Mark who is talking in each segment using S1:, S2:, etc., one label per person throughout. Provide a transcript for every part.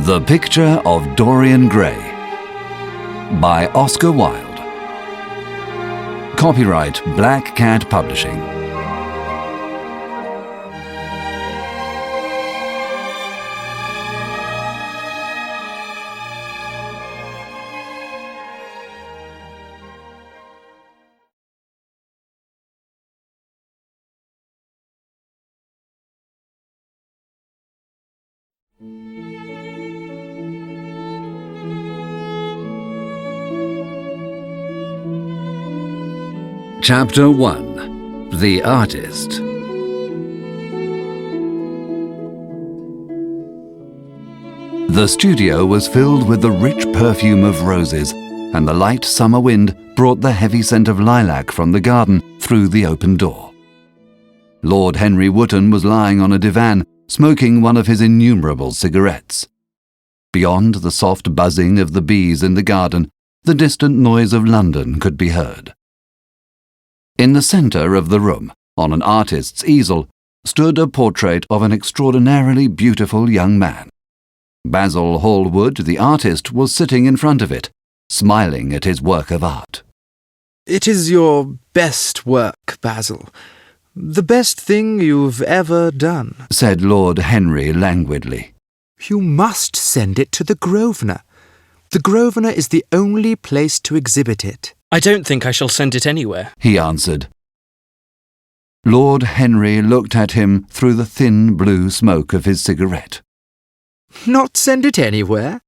S1: The Picture of Dorian Gray by Oscar Wilde. Copyright Black Cat Publishing. Chapter 1. The Artist. The studio was filled with the rich perfume of roses, and the light summer wind brought the heavy scent of lilac from the garden through the open door. Lord Henry Wotton was lying on a divan, smoking one of his innumerable cigarettes. Beyond the soft buzzing of the bees in the garden, the distant noise of London could be heard. In the centre of the room, on an artist's easel, stood a portrait of an extraordinarily beautiful young man. Basil Hallwood, the artist, was sitting in front of it, smiling at his work of art.
S2: "It is your best work, Basil. The best thing you've ever done,"
S1: said Lord Henry languidly.
S2: "You must send it to the Grosvenor. The Grosvenor is the only place to exhibit it."
S3: "I don't think I shall send it anywhere,"
S1: he answered. Lord Henry looked at him through the thin blue smoke of his cigarette.
S2: "Not send it anywhere?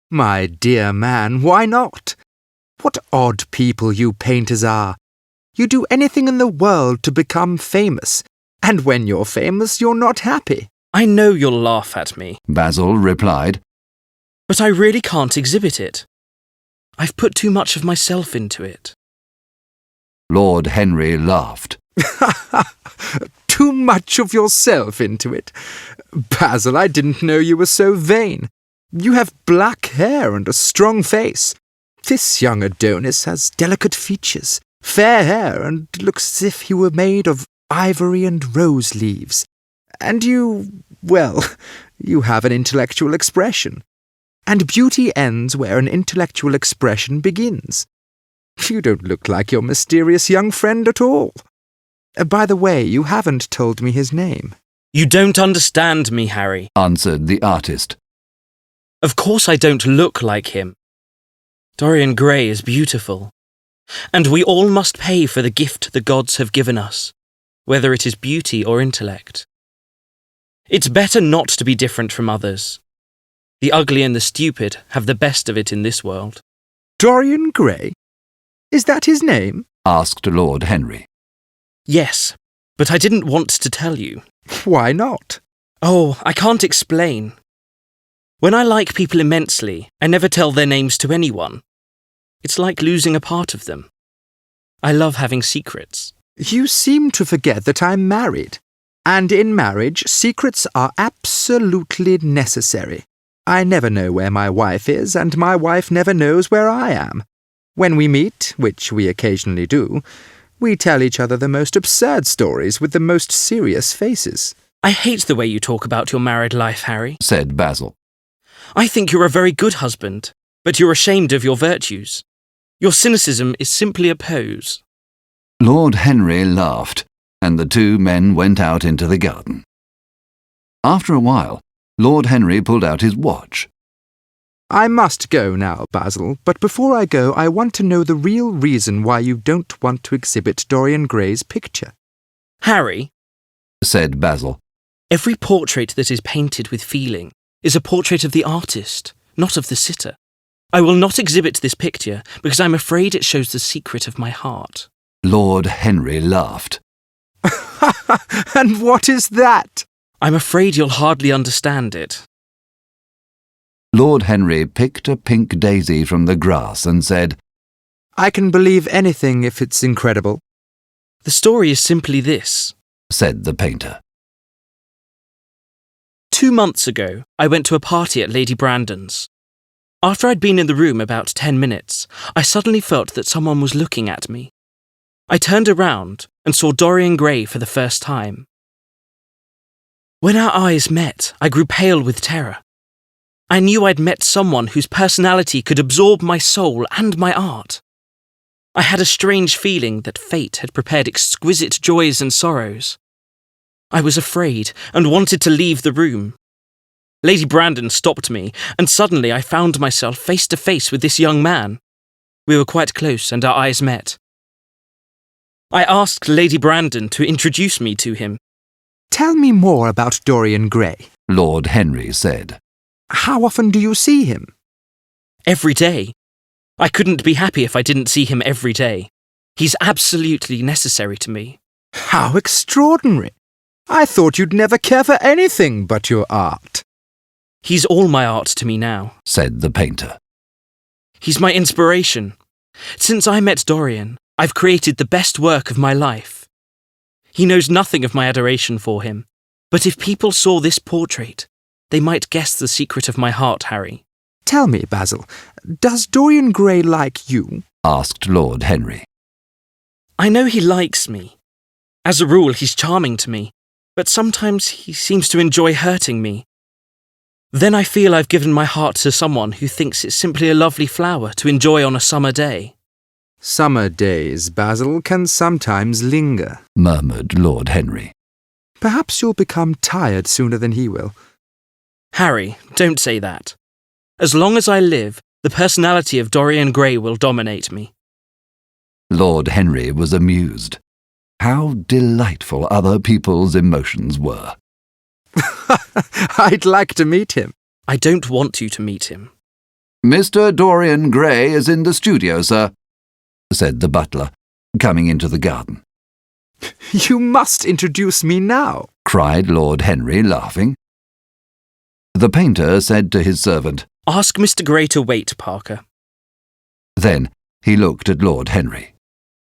S2: My dear man, why not? What odd people you painters are. You do anything in the world to become famous, and when you're famous, you're not happy."
S3: "I know you'll laugh at me,"
S1: Basil replied,
S3: "but I really can't exhibit it. I've put too much of myself into it."
S1: Lord Henry laughed.
S2: "Too much of yourself into it? Basil, I didn't know you were so vain. You have black hair and a strong face. This young Adonis has delicate features, fair hair, and looks as if he were made of ivory and rose leaves. And you have an intellectual expression. And beauty ends where an intellectual expression begins. You don't look like your mysterious young friend at all. By the way, you haven't told me his name."
S3: "You don't understand me, Harry,"
S1: answered the artist.
S3: "Of course I don't look like him. Dorian Gray is beautiful, and we all must pay for the gift the gods have given us, whether it is beauty or intellect. It's better not to be different from others. The ugly and the stupid have the best of it in this world."
S2: "Dorian Gray? Is that his name?"
S1: asked Lord Henry.
S3: "Yes, but I didn't want to tell you."
S2: "Why not?"
S3: "Oh, I can't explain. When I like people immensely, I never tell their names to anyone. It's like losing a part of them. I love having secrets."
S2: "You seem to forget that I'm married, and in marriage, secrets are absolutely necessary. I never know where my wife is, and my wife never knows where I am. When we meet, which we occasionally do, we tell each other the most absurd stories with the most serious faces."
S3: "I hate the way you talk about your married life, Harry,"
S1: said Basil.
S3: "I think you're a very good husband, but you're ashamed of your virtues. Your cynicism is simply a pose."
S1: Lord Henry laughed, and the two men went out into the garden. After a while, Lord Henry pulled out his watch.
S2: "I must go now, Basil, but before I go, I want to know the real reason why you don't want to exhibit Dorian Gray's picture."
S3: "Harry,"
S1: said Basil,
S3: "every portrait that is painted with feeling is a portrait of the artist, not of the sitter. I will not exhibit this picture because I'm afraid it shows the secret of my heart."
S1: Lord Henry laughed.
S2: "And what is that?"
S3: "I'm afraid you'll hardly understand it."
S1: Lord Henry picked a pink daisy from the grass and said,
S2: "I can believe anything if it's incredible."
S3: "The story is simply this,"
S1: said the painter.
S3: 2 months ago, I went to a party at Lady Brandon's. After I'd been in the room about 10 minutes, I suddenly felt that someone was looking at me. I turned around and saw Dorian Gray for the first time. When our eyes met, I grew pale with terror. I knew I'd met someone whose personality could absorb my soul and my art. I had a strange feeling that fate had prepared exquisite joys and sorrows. I was afraid and wanted to leave the room. Lady Brandon stopped me, and suddenly I found myself face to face with this young man. We were quite close, and our eyes met. I asked Lady Brandon to introduce me to him.
S2: Tell me more about Dorian Gray,
S1: Lord Henry said.
S2: How often do you see him?
S3: Every day. I couldn't be happy if I didn't see him every day. He's absolutely necessary to me.
S2: How extraordinary! I thought you'd never care for anything but your art.
S3: He's all my art to me now,
S1: said the painter.
S3: He's my inspiration. Since I met Dorian, I've created the best work of my life. He knows nothing of my adoration for him, but if people saw this portrait, they might guess the secret of my heart, Harry.
S2: Tell me, Basil, does Dorian Gray like you?
S1: Asked Lord Henry.
S3: I know he likes me. As a rule, he's charming to me, but sometimes he seems to enjoy hurting me. Then I feel I've given my heart to someone who thinks it's simply a lovely flower to enjoy on a summer day.
S2: Summer days, Basil, can sometimes linger,
S1: murmured Lord Henry.
S2: Perhaps you'll become tired sooner than he will.
S3: Harry, don't say that. As long as I live, the personality of Dorian Gray will dominate me.
S1: Lord Henry was amused. How delightful other people's emotions were.
S2: I'd like to meet him.
S3: I don't want you to meet him.
S1: Mr. Dorian Gray is in the studio, sir, said the butler, coming into the garden.
S2: You must introduce me now,
S1: cried Lord Henry, laughing. The painter said to his servant,
S3: Ask Mr. Gray to wait, Parker.
S1: Then he looked at Lord Henry.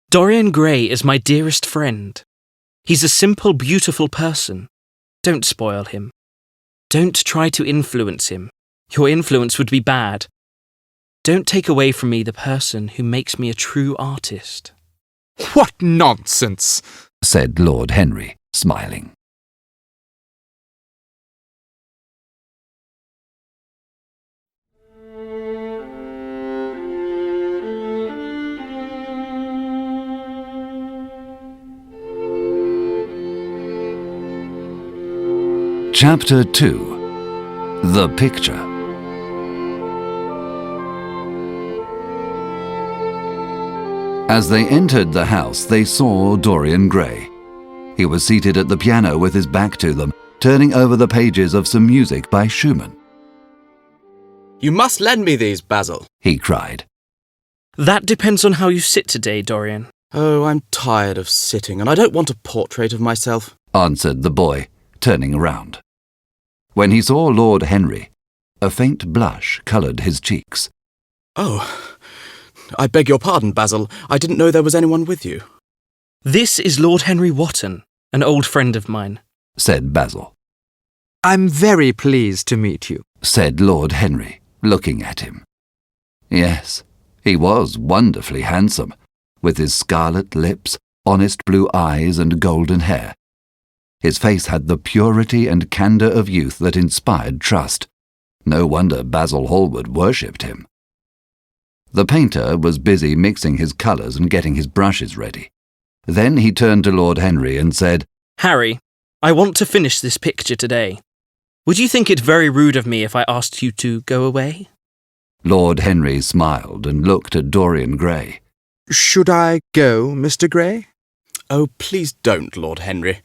S3: Dorian Gray is my dearest friend. He's a simple, beautiful person. Don't spoil him. Don't try to influence him. Your influence would be bad. Don't take away from me the person who makes me a true artist.
S2: What nonsense,
S1: said Lord Henry, smiling. Chapter 2. The Picture. As they entered the house, they saw Dorian Gray. He was seated at the piano with his back to them, turning over the pages of some music by Schumann.
S4: You must lend me these, Basil,
S1: he cried.
S3: That depends on how you sit today, Dorian.
S4: Oh, I'm tired of sitting, and I don't want a portrait of myself,
S1: answered the boy, turning around. When he saw Lord Henry, a faint blush coloured his cheeks.
S4: Oh, I beg your pardon, Basil. I didn't know there was anyone with you.
S3: This is Lord Henry Wotton, an old friend of mine,
S1: said Basil.
S2: I'm very pleased to meet you,
S1: said Lord Henry, looking at him. Yes, he was wonderfully handsome, with his scarlet lips, honest blue eyes and golden hair. His face had the purity and candour of youth that inspired trust. No wonder Basil Hallward worshipped him. The painter was busy mixing his colours and getting his brushes ready. Then he turned to Lord Henry and said,
S3: Harry, I want to finish this picture today. Would you think it very rude of me if I asked you to go away?
S1: Lord Henry smiled and looked at Dorian Gray.
S2: Should I go, Mr. Gray?
S4: Oh, please don't, Lord Henry.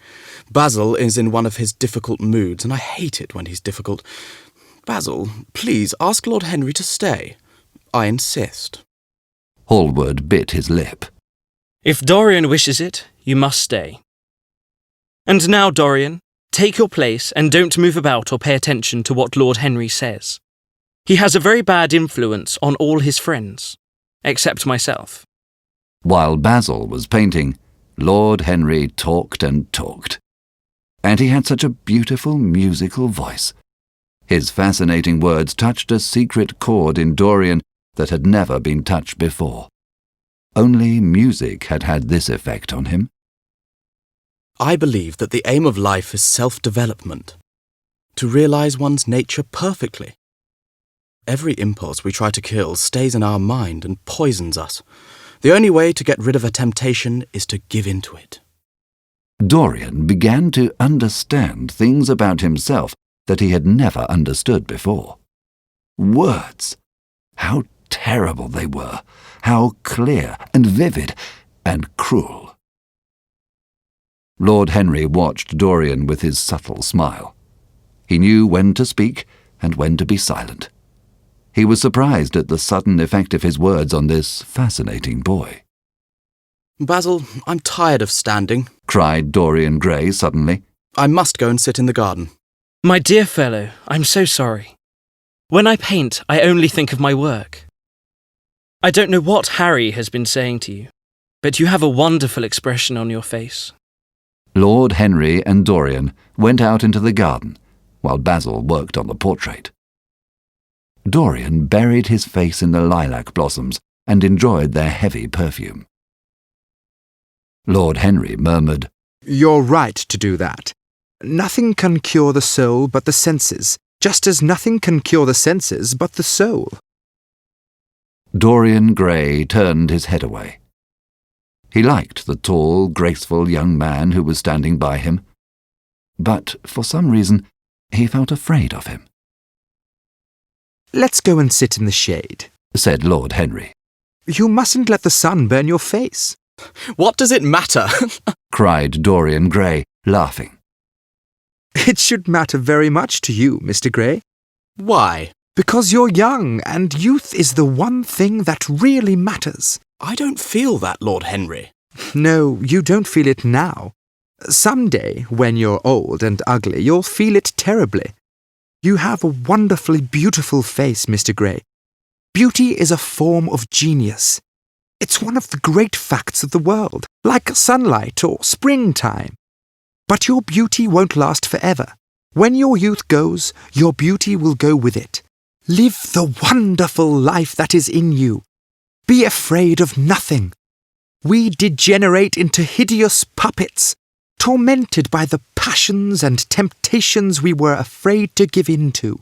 S4: Basil is in one of his difficult moods, and I hate it when he's difficult. Basil, please ask Lord Henry to stay. I insist.
S1: Hallward bit his lip.
S3: If Dorian wishes it, you must stay. And now, Dorian, take your place and don't move about or pay attention to what Lord Henry says. He has a very bad influence on all his friends, except myself.
S1: While Basil was painting, Lord Henry talked and talked. And he had such a beautiful musical voice. His fascinating words touched a secret chord in Dorian that had never been touched before. Only music had had this effect on him.
S4: I believe that the aim of life is self-development, to realise one's nature perfectly. Every impulse we try to kill stays in our mind and poisons us. The only way to get rid of a temptation is to give in to it.
S1: Dorian began to understand things about himself that he had never understood before. Words! How terrible they were! How clear and vivid and cruel! Lord Henry watched Dorian with his subtle smile. He knew when to speak and when to be silent. He was surprised at the sudden effect of his words on this fascinating boy.
S4: Basil, I'm tired of standing,
S1: cried Dorian Gray suddenly.
S4: I must go and sit in the garden.
S3: My dear fellow, I'm so sorry. When I paint, I only think of my work. I don't know what Harry has been saying to you, but you have a wonderful expression on your face.
S1: Lord Henry and Dorian went out into the garden, while Basil worked on the portrait. Dorian buried his face in the lilac blossoms and enjoyed their heavy perfume. Lord Henry murmured,
S2: You're right to do that. Nothing can cure the soul but the senses, just as nothing can cure the senses but the soul.
S1: Dorian Gray turned his head away. He liked the tall, graceful young man who was standing by him, but for some reason he felt afraid of him.
S2: Let's go and sit in the shade,
S1: said Lord Henry.
S2: You mustn't let the sun burn your face.
S4: What does it matter?
S1: cried Dorian Gray, laughing.
S2: It should matter very much to you, Mr. Gray.
S4: Why?
S2: Because you're young, and youth is the one thing that really matters.
S4: I don't feel that, Lord Henry.
S2: No, you don't feel it now. Someday, when you're old and ugly, you'll feel it terribly. You have a wonderfully beautiful face, Mr. Gray. Beauty is a form of genius. It's one of the great facts of the world, like sunlight or springtime. But your beauty won't last forever. When your youth goes, your beauty will go with it. Live the wonderful life that is in you. Be afraid of nothing. We degenerate into hideous puppets, tormented by the passions and temptations we were afraid to give in to.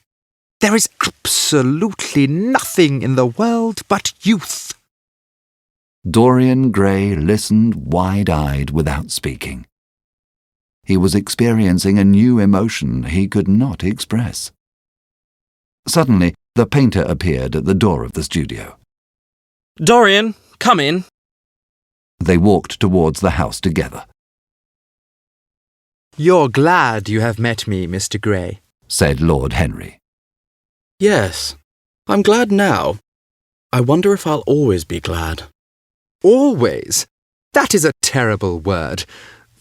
S2: There is absolutely nothing in the world but youth.
S1: Dorian Gray listened wide-eyed without speaking. He was experiencing a new emotion he could not express. Suddenly, the painter appeared at the door of the studio.
S3: Dorian, come in.
S1: They walked towards the house together.
S2: You're glad you have met me, Mr. Gray,
S1: said Lord Henry.
S4: Yes, I'm glad now. I wonder if I'll always be glad.
S2: Always? That is a terrible word.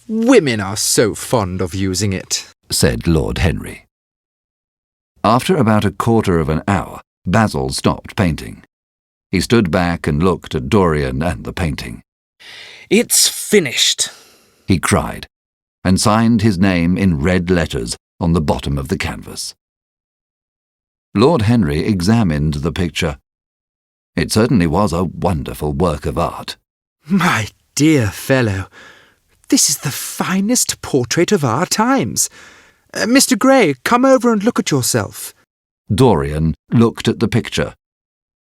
S2: Women are so fond of using it,
S1: said Lord Henry. After about a quarter of an hour, Basil stopped painting. He stood back and looked at Dorian and the painting.
S3: It's finished,
S1: he cried, and signed his name in red letters on the bottom of the canvas. Lord Henry examined the picture. It certainly was a wonderful work of art.
S2: My dear fellow, this is the finest portrait of our times. Mr. Gray, come over and look at yourself.
S1: Dorian looked at the picture,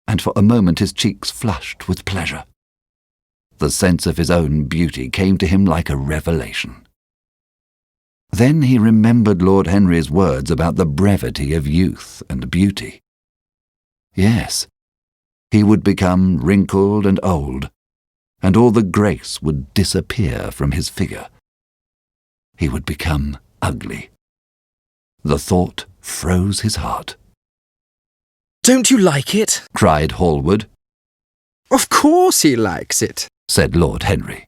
S1: and for a moment his cheeks flushed with pleasure. The sense of his own beauty came to him like a revelation. Then he remembered Lord Henry's words about the brevity of youth and beauty. Yes, he would become wrinkled and old, and all the grace would disappear from his figure. He would become ugly. The thought froze his heart.
S3: Don't you like it?
S1: Cried Hallward.
S2: Of course he likes it,
S1: said Lord Henry.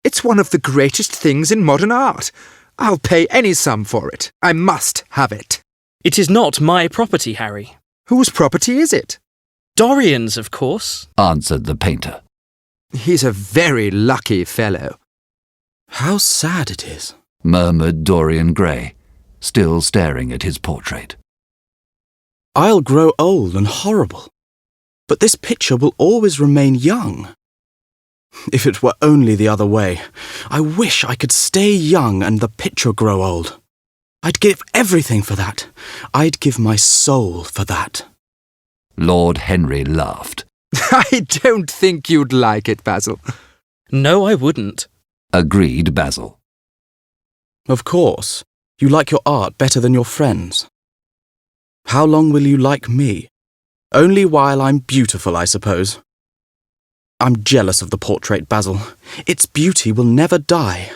S2: It's one of the greatest things in modern art. I'll pay any sum for it. I must have it.
S3: It is not my property, Harry.
S2: Whose property is it?
S3: Dorian's, of course,
S1: answered the painter.
S2: He's a very lucky fellow.
S4: How sad it is,
S1: murmured Dorian Gray, still staring at his portrait.
S4: I'll grow old and horrible, but this picture will always remain young. If it were only the other way, I wish I could stay young and the picture grow old. I'd give everything for that. I'd give my soul for that.
S1: Lord Henry laughed.
S2: I don't think you'd like it, Basil.
S3: No, I wouldn't.
S1: Agreed Basil.
S4: Of course, you like your art better than your friends. How long will you like me? Only while I'm beautiful, I suppose. I'm jealous of the portrait, Basil. Its beauty will never die.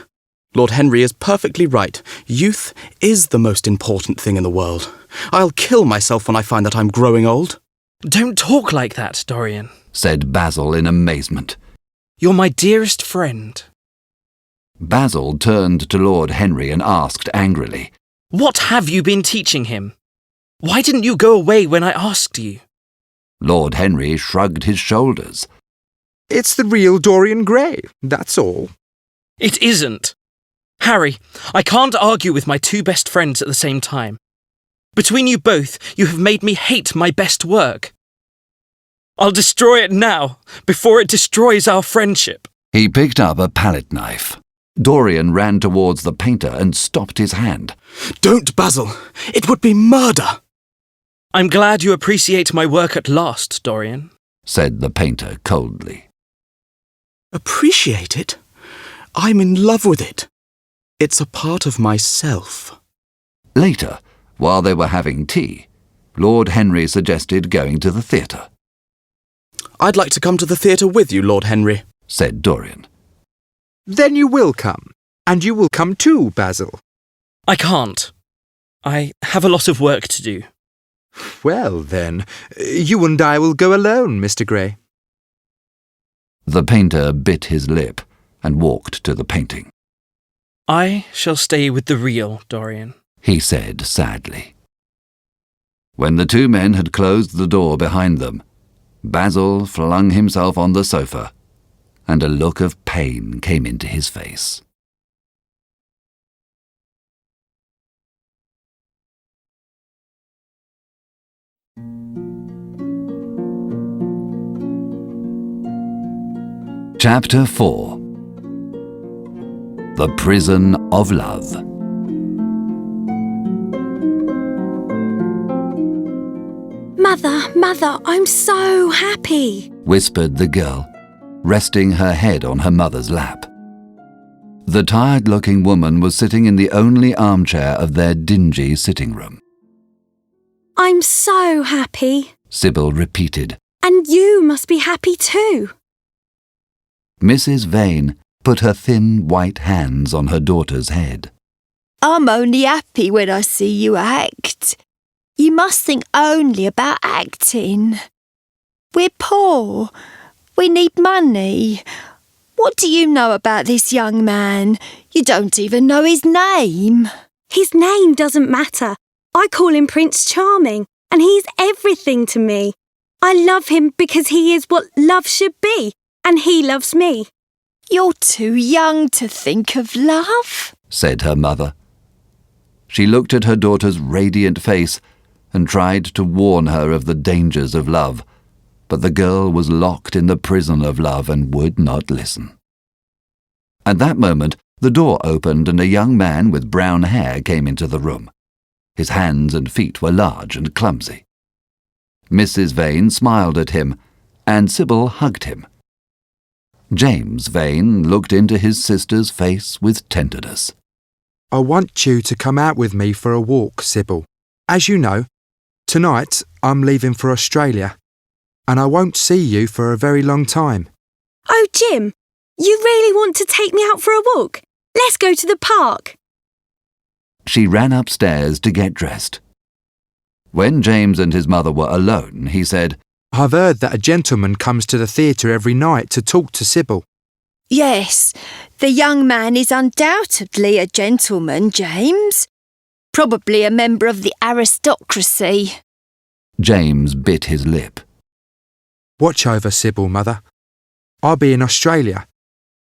S4: Lord Henry is perfectly right. Youth is the most important thing in the world. I'll kill myself when I find that I'm growing old.
S3: Don't talk like that, Dorian,
S1: said Basil in amazement.
S3: You're my dearest friend.
S1: Basil turned to Lord Henry and asked angrily,
S3: What have you been teaching him? Why didn't you go away when I asked you?
S1: Lord Henry shrugged his shoulders.
S2: It's the real Dorian Gray, that's all.
S3: It isn't. Harry, I can't argue with my two best friends at the same time. Between you both, you have made me hate my best work. I'll destroy it now, before it destroys our friendship.
S1: He picked up a palette knife. Dorian ran towards the painter and stopped his hand.
S4: Don't, Basil. It would be murder.
S3: I'm glad you appreciate my work at last, Dorian,
S1: said the painter coldly.
S4: Appreciate it? I'm in love with it. It's a part of myself.
S1: Later, while they were having tea, Lord Henry suggested going to the theatre.
S4: I'd like to come to the theatre with you, Lord Henry,
S1: said Dorian.
S2: Then you will come. And you will come too, Basil.
S3: I can't. I have a lot of work to do.
S2: Well, then, you and I will go alone, Mr. Gray.
S1: The painter bit his lip and walked to the painting.
S3: I shall stay with the real Dorian,
S1: he said sadly. When the two men had closed the door behind them, Basil flung himself on the sofa, and a look of pain came into his face. Chapter 4. The Prison of Love.
S5: Mother, I'm so happy,
S1: whispered the girl, resting her head on her mother's lap. The tired-looking woman was sitting in the only armchair of their dingy sitting room.
S5: I'm so happy.
S1: Sybil repeated.
S5: And you must be happy too.
S1: Mrs. Vane put her thin white hands on her daughter's head.
S6: I'm only happy when I see you act. You must think only about acting. We're poor. We need money. What do you know about this young man? You don't even know his name.
S5: His name doesn't matter. I call him Prince Charming, and he's everything to me. I love him because he is what love should be, and he loves me.
S6: You're too young to think of love,
S1: said her mother. She looked at her daughter's radiant face and tried to warn her of the dangers of love, but the girl was locked in the prison of love and would not listen. At that moment, the door opened and a young man with brown hair came into the room. His hands and feet were large and clumsy. Mrs. Vane smiled at him, and Sybil hugged him. James Vane looked into his sister's face with tenderness.
S2: I want you to come out with me for a walk, Sybil. As you know, tonight I'm leaving for Australia, and I won't see you for a very long time.
S5: Oh, Jim, you really want to take me out for a walk? Let's go to the park.
S1: She ran upstairs to get dressed. When James and his mother were alone, he said,
S2: I've heard that a gentleman comes to the theatre every night to talk to Sybil.
S6: Yes, the young man is undoubtedly a gentleman, James. Probably a member of the aristocracy.
S1: James bit his lip.
S2: Watch over Sybil, Mother. I'll be in Australia,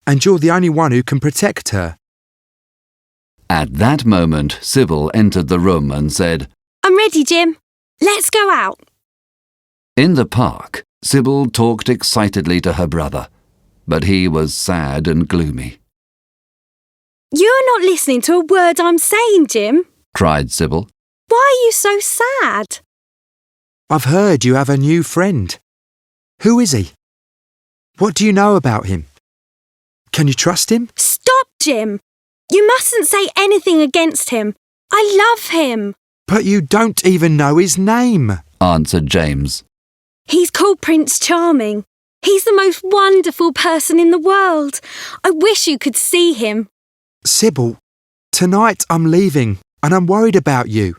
S2: and you're the only one who can protect her.
S1: At that moment, Sybil entered the room and said,
S5: I'm ready, Jim. Let's go out.
S1: In the park, Sybil talked excitedly to her brother, but he was sad and gloomy.
S5: You're not listening to a word I'm saying, Jim,
S1: cried Sybil.
S5: Why are you so sad?
S2: I've heard you have a new friend. Who is he? What do you know about him? Can you trust him?
S5: Stop, Jim. You mustn't say anything against him. I love him.
S2: But you don't even know his name,
S1: answered James.
S5: He's called Prince Charming. He's the most wonderful person in the world. I wish you could see him.
S2: Sybil, tonight I'm leaving and I'm worried about you.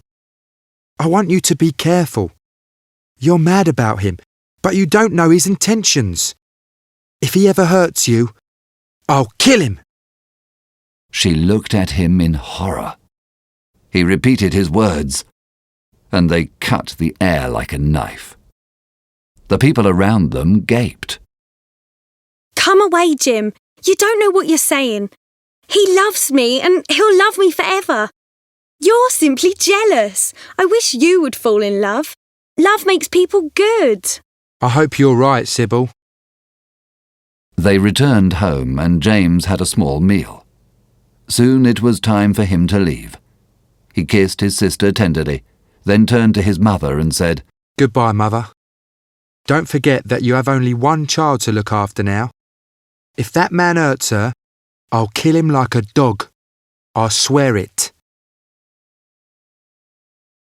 S2: I want you to be careful. You're mad about him, but you don't know his intentions. If he ever hurts you, I'll kill him.
S1: She looked at him in horror. He repeated his words, and they cut the air like a knife. The people around them gaped.
S5: Come away, Jim. You don't know what you're saying. He loves me and he'll love me forever. You're simply jealous. I wish you would fall in love. Love makes people good.
S2: I hope you're right, Sybil.
S1: They returned home and James had a small meal. Soon it was time for him to leave. He kissed his sister tenderly, then turned to his mother and said,
S2: Goodbye, Mother. Don't forget that you have only one child to look after now. If that man hurts her, I'll kill him like a dog. I swear it.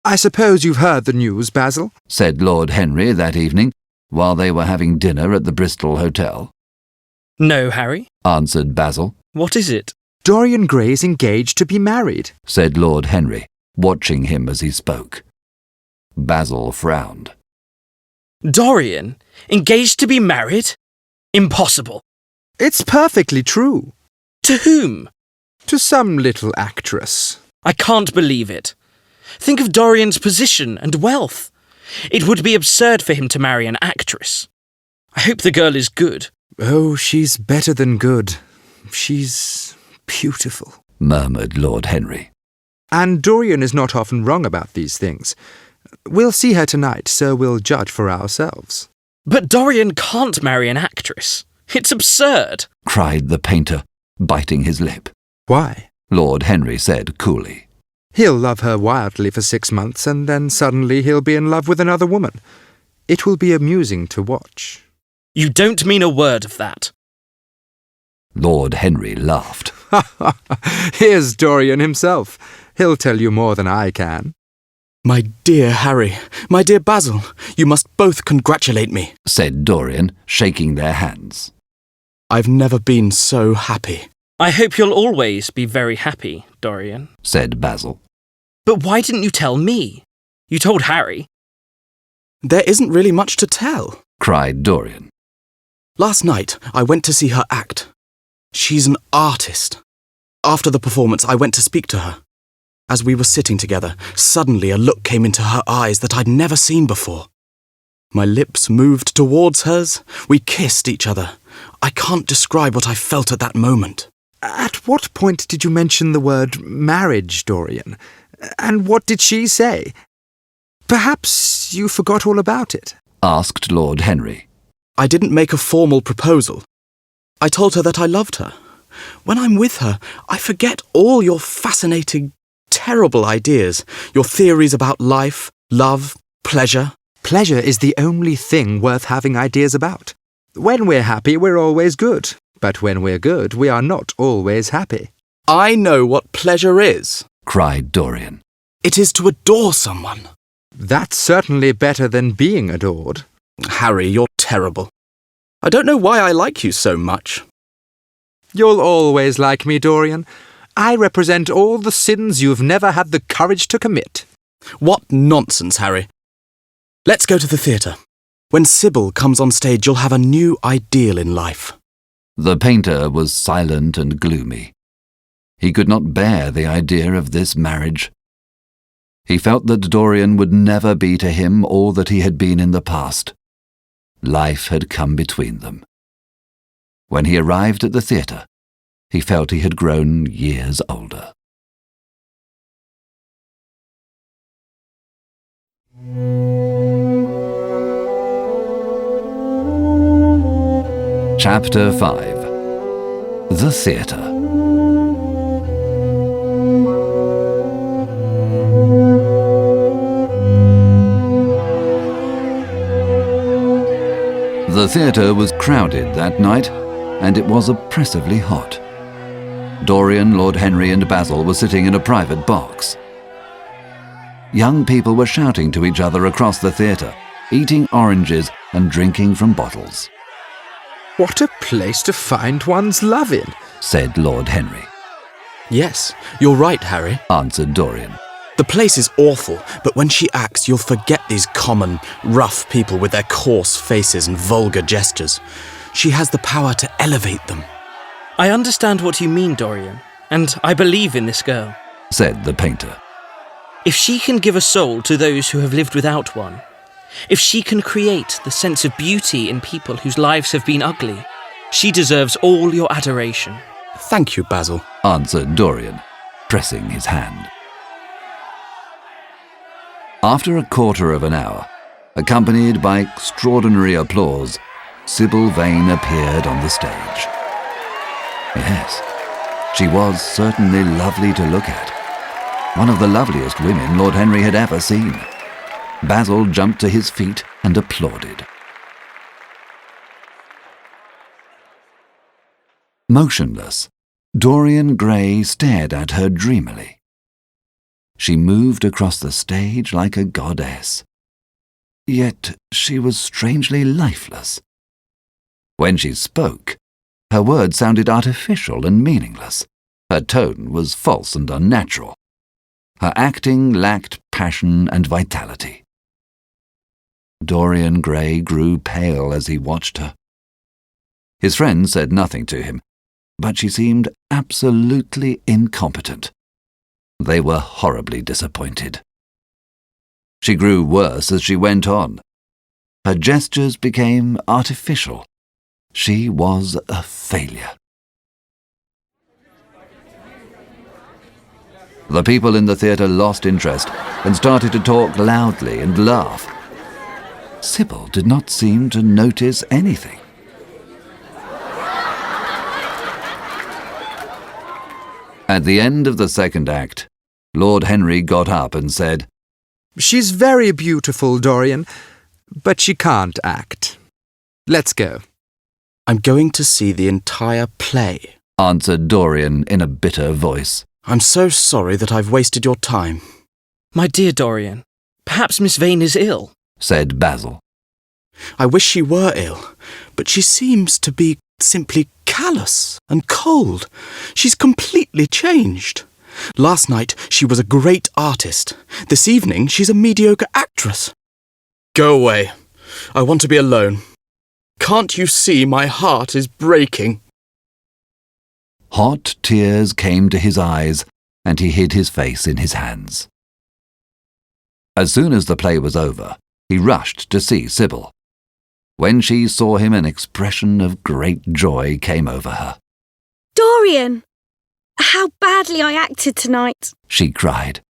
S2: I suppose you've heard the news, Basil?
S1: said Lord Henry that evening, while they were having dinner at the Bristol Hotel.
S3: No, Harry.
S1: Answered Basil.
S3: What is it?
S2: Dorian Gray is engaged to be married,
S1: said Lord Henry, watching him as he spoke. Basil frowned.
S3: Dorian? Engaged to be married? Impossible.
S2: It's perfectly true.
S3: To whom?
S2: To some little actress.
S3: I can't believe it. Think of Dorian's position and wealth. It would be absurd for him to marry an actress. I hope the girl is good.
S2: Oh, she's better than good. She's beautiful,
S1: murmured Lord Henry.
S2: And Dorian is not often wrong about these things. We'll see her tonight, so we'll judge for ourselves.
S3: But Dorian can't marry an actress. It's absurd,
S1: cried the painter, biting his lip.
S2: Why?
S1: Lord Henry said coolly.
S2: He'll love her wildly for 6 months, and then suddenly he'll be in love with another woman. It will be amusing to watch.
S3: You don't mean a word of that.
S1: Lord Henry laughed.
S2: Here's Dorian himself. He'll tell you more than I can.
S4: My dear Harry, my dear Basil, you must both congratulate me,
S1: said Dorian, shaking their hands.
S4: I've never been so happy.
S3: I hope you'll always be very happy, Dorian,
S1: said Basil.
S3: But why didn't you tell me? You told Harry.
S4: There isn't really much to tell,
S1: cried Dorian.
S4: Last night I went to see her act. She's an artist. After the performance I went to speak to her. As we were sitting together, suddenly a look came into her eyes that I'd never seen before. My lips moved towards hers. We kissed each other. I can't describe what I felt at that moment.
S2: At what point did you mention the word marriage, Dorian? And what did she say? Perhaps you forgot all about it,
S1: asked Lord Henry.
S4: I didn't make a formal proposal. I told her that I loved her. When I'm with her, I forget all your fascinating, terrible ideas, your theories about life, love, pleasure.
S2: Pleasure is the only thing worth having ideas about. When we're happy, we're always good. But when we're good, we are not always happy.
S4: I know what pleasure is,
S1: cried Dorian.
S4: It is to adore someone.
S2: That's certainly better than being adored.
S4: Harry, you're terrible. I don't know why I like you so much.
S2: You'll always like me, Dorian. I represent all the sins you've never had the courage to commit.
S4: What nonsense, Harry. Let's go to the theatre. When Sybil comes on stage, you'll have a new ideal in life.
S1: The painter was silent and gloomy. He could not bear the idea of this marriage. He felt that Dorian would never be to him all that he had been in the past. Life had come between them. When he arrived at the theatre, he felt he had grown years older. Chapter 5. The Theatre. The theatre was crowded that night, and it was oppressively hot. Dorian, Lord Henry and Basil were sitting in a private box. Young people were shouting to each other across the theatre, eating oranges and drinking from bottles.
S2: What a place to find one's love in,
S1: said Lord Henry.
S4: Yes, you're right, Harry.
S1: Answered Dorian.
S4: The place is awful, but when she acts, you'll forget these common, rough people with their coarse faces and vulgar gestures. She has the power to elevate them.
S3: I understand what you mean, Dorian, and I believe in this girl,
S1: said the painter.
S3: If she can give a soul to those who have lived without one, if she can create the sense of beauty in people whose lives have been ugly, she deserves all your adoration.
S4: Thank you, Basil,
S1: answered Dorian, pressing his hand. After a quarter of an hour, accompanied by extraordinary applause, Sybil Vane appeared on the stage. Yes, she was certainly lovely to look at. One of the loveliest women Lord Henry had ever seen. Basil jumped to his feet and applauded. Motionless, Dorian Gray stared at her dreamily. She moved across the stage like a goddess. Yet she was strangely lifeless. When she spoke, her words sounded artificial and meaningless. Her tone was false and unnatural. Her acting lacked passion and vitality. Dorian Gray grew pale as he watched her. His friend said nothing to him, but she seemed absolutely incompetent. They were horribly disappointed. She grew worse as she went on. Her gestures became artificial. She was a failure. The people in the theatre lost interest and started to talk loudly and laugh. Sybil did not seem to notice anything. At the end of the second act, Lord Henry got up and said,
S2: She's very beautiful, Dorian, but she can't act. Let's go.
S4: I'm going to see the entire play,
S1: answered Dorian in a bitter voice.
S4: I'm so sorry that I've wasted your time.
S3: My dear Dorian, perhaps Miss Vane is ill,
S1: said Basil.
S4: I wish she were ill, but she seems to be simply callous and cold. She's completely changed. Last night she was a great artist. This evening she's a mediocre actress. Go away. I want to be alone. Can't you see my heart is breaking?
S1: Hot tears came to his eyes, and he hid his face in his hands. As soon as the play was over, he rushed to see Sybil. When she saw him, an expression of great joy came over her.
S5: Dorian! How badly I acted tonight,
S1: she cried.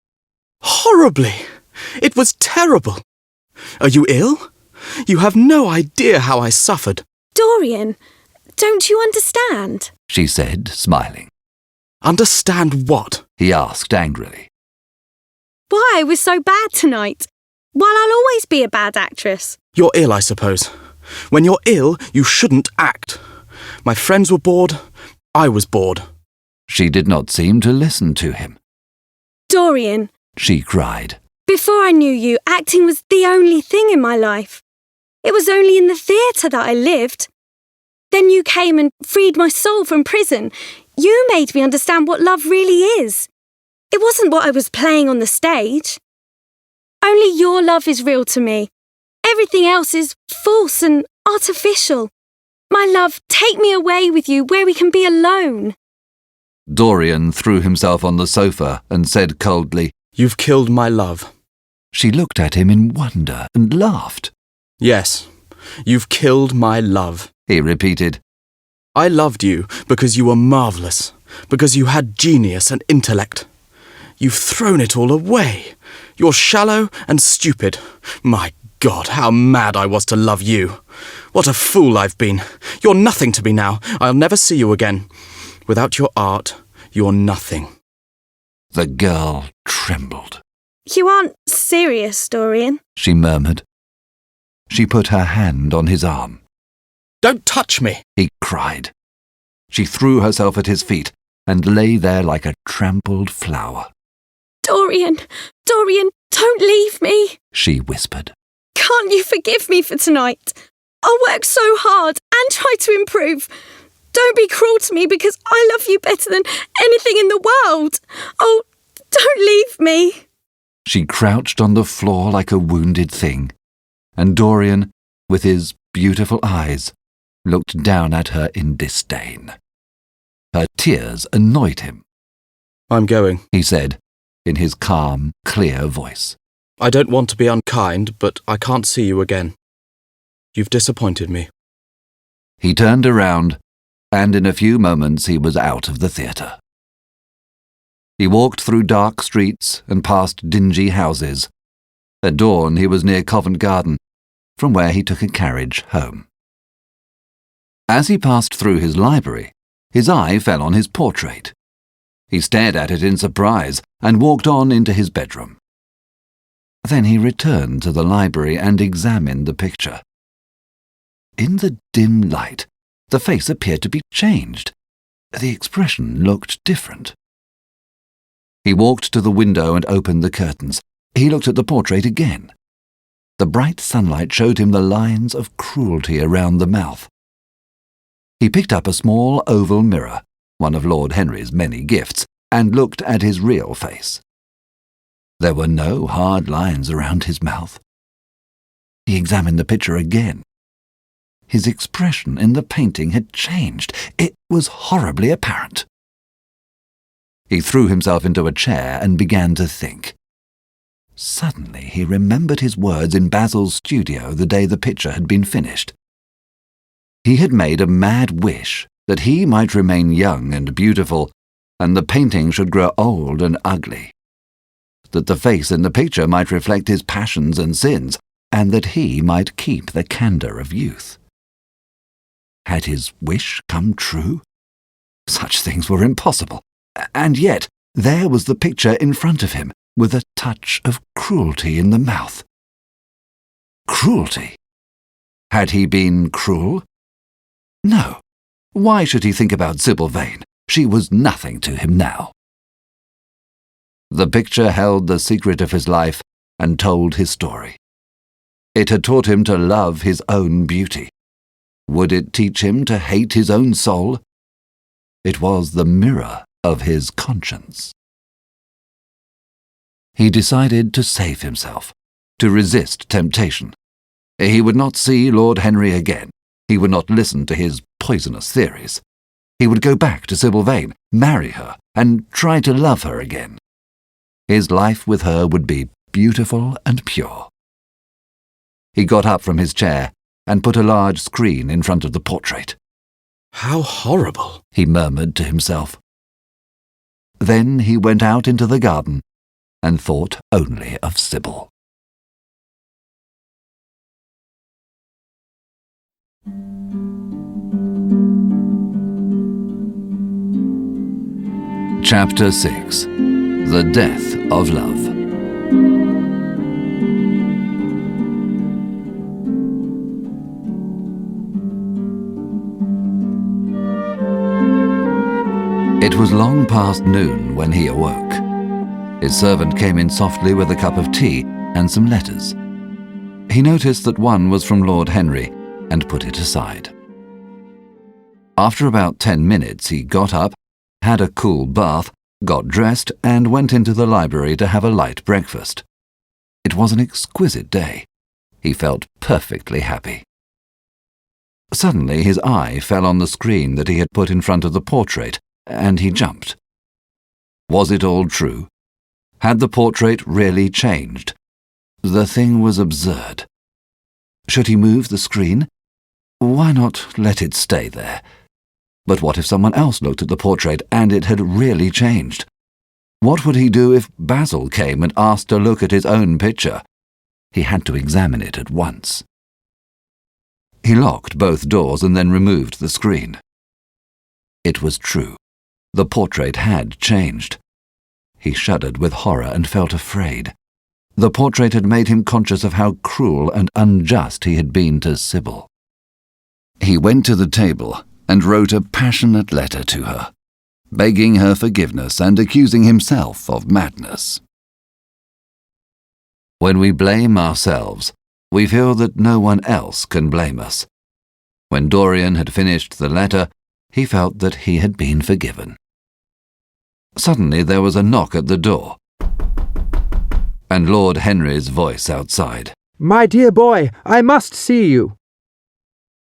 S4: Horribly! It was terrible. Are you ill? You have no idea how I suffered.
S5: Dorian, don't you understand?
S1: She said, smiling.
S4: Understand what?
S1: He asked angrily.
S5: Why I was so bad tonight. While I'll always be a bad actress.
S4: You're ill, I suppose. When you're ill, you shouldn't act. My friends were bored. I was bored.
S1: She did not seem to listen to him.
S5: Dorian,
S1: she cried.
S5: Before I knew you, acting was the only thing in my life. It was only in the theatre that I lived. Then you came and freed my soul from prison. You made me understand what love really is. It wasn't what I was playing on the stage. Only your love is real to me. Everything else is false and artificial. My love, take me away with you where we can be alone.
S1: Dorian threw himself on the sofa and said coldly,
S4: You've killed my love.
S1: She looked at him in wonder and laughed.
S4: Yes, you've killed my love,
S1: he repeated.
S4: I loved you because you were marvellous, because you had genius and intellect. You've thrown it all away. You're shallow and stupid. My God, how mad I was to love you. What a fool I've been. You're nothing to me now. I'll never see you again. Without your art, you're nothing.
S1: The girl trembled.
S5: You aren't serious, Dorian,
S1: she murmured. She put her hand on his arm.
S4: Don't touch me!
S1: he cried. She threw herself at his feet and lay there like a trampled flower.
S5: Dorian, don't leave me.
S1: She whispered.
S5: Can't you forgive me for tonight? I'll work so hard and try to improve. Don't be cruel to me because I love you better than anything in the world. Oh, don't leave me.
S1: She crouched on the floor like a wounded thing, and Dorian, with his beautiful eyes, looked down at her in disdain. Her tears annoyed him.
S4: I'm going,
S1: He said, in his calm, clear voice.
S4: I don't want to be unkind, but I can't see you again. You've disappointed me.
S1: He turned around, and in a few moments he was out of the theatre. He walked through dark streets and past dingy houses. At dawn he was near Covent Garden, from where he took a carriage home. As he passed through his library, his eye fell on his portrait. He stared at it in surprise and walked on into his bedroom. Then he returned to the library and examined the picture. In the dim light, the face appeared to be changed. The expression looked different. He walked to the window and opened the curtains. He looked at the portrait again. The bright sunlight showed him the lines of cruelty around the mouth. He picked up a small oval mirror, one of Lord Henry's many gifts, and looked at his real face. There were no hard lines around his mouth. He examined the picture again. His expression in the painting had changed. It was horribly apparent. He threw himself into a chair and began to think. Suddenly he remembered his words in Basil's studio the day the picture had been finished. He had made a mad wish that he might remain young and beautiful, and the painting should grow old and ugly. That the face in the picture might reflect his passions and sins, and that he might keep the candour of youth. Had his wish come true? Such things were impossible, and yet there was the picture in front of him, with a touch of cruelty in the mouth. Cruelty? Had he been cruel? No. Why should he think about Sybil Vane? She was nothing to him now. The picture held the secret of his life and told his story. It had taught him to love his own beauty. Would it teach him to hate his own soul? It was the mirror of his conscience. He decided to save himself, to resist temptation. He would not see Lord Henry again. He would not listen to his poisonous theories. He would go back to Sybil Vane, marry her, and try to love her again. His life with her would be beautiful and pure. He got up from his chair and put a large screen in front of the portrait.
S4: How horrible,
S1: he murmured to himself. Then he went out into the garden and thought only of Sybil. Chapter 6. The Death of Love. It was long past noon when he awoke. His servant came in softly with a cup of tea and some letters. He noticed that one was from Lord Henry and put it aside. After about 10 minutes he got up, had a cool bath, got dressed and went into the library to have a light breakfast. It was an exquisite day. He felt perfectly happy. Suddenly his eye fell on the screen that he had put in front of the portrait, and he jumped. Was it all true? Had the portrait really changed? The thing was absurd. Should he move the screen? Why not let it stay there? But what if someone else looked at the portrait and it had really changed? What would he do if Basil came and asked to look at his own picture? He had to examine it at once. He locked both doors and then removed the screen. It was true. The portrait had changed. He shuddered with horror and felt afraid. The portrait had made him conscious of how cruel and unjust he had been to Sybil. He went to the table and wrote a passionate letter to her, begging her forgiveness and accusing himself of madness. When we blame ourselves, we feel that no one else can blame us. When Dorian had finished the letter, he felt that he had been forgiven. Suddenly there was a knock at the door, and Lord Henry's voice outside.
S2: My dear boy, I must see you.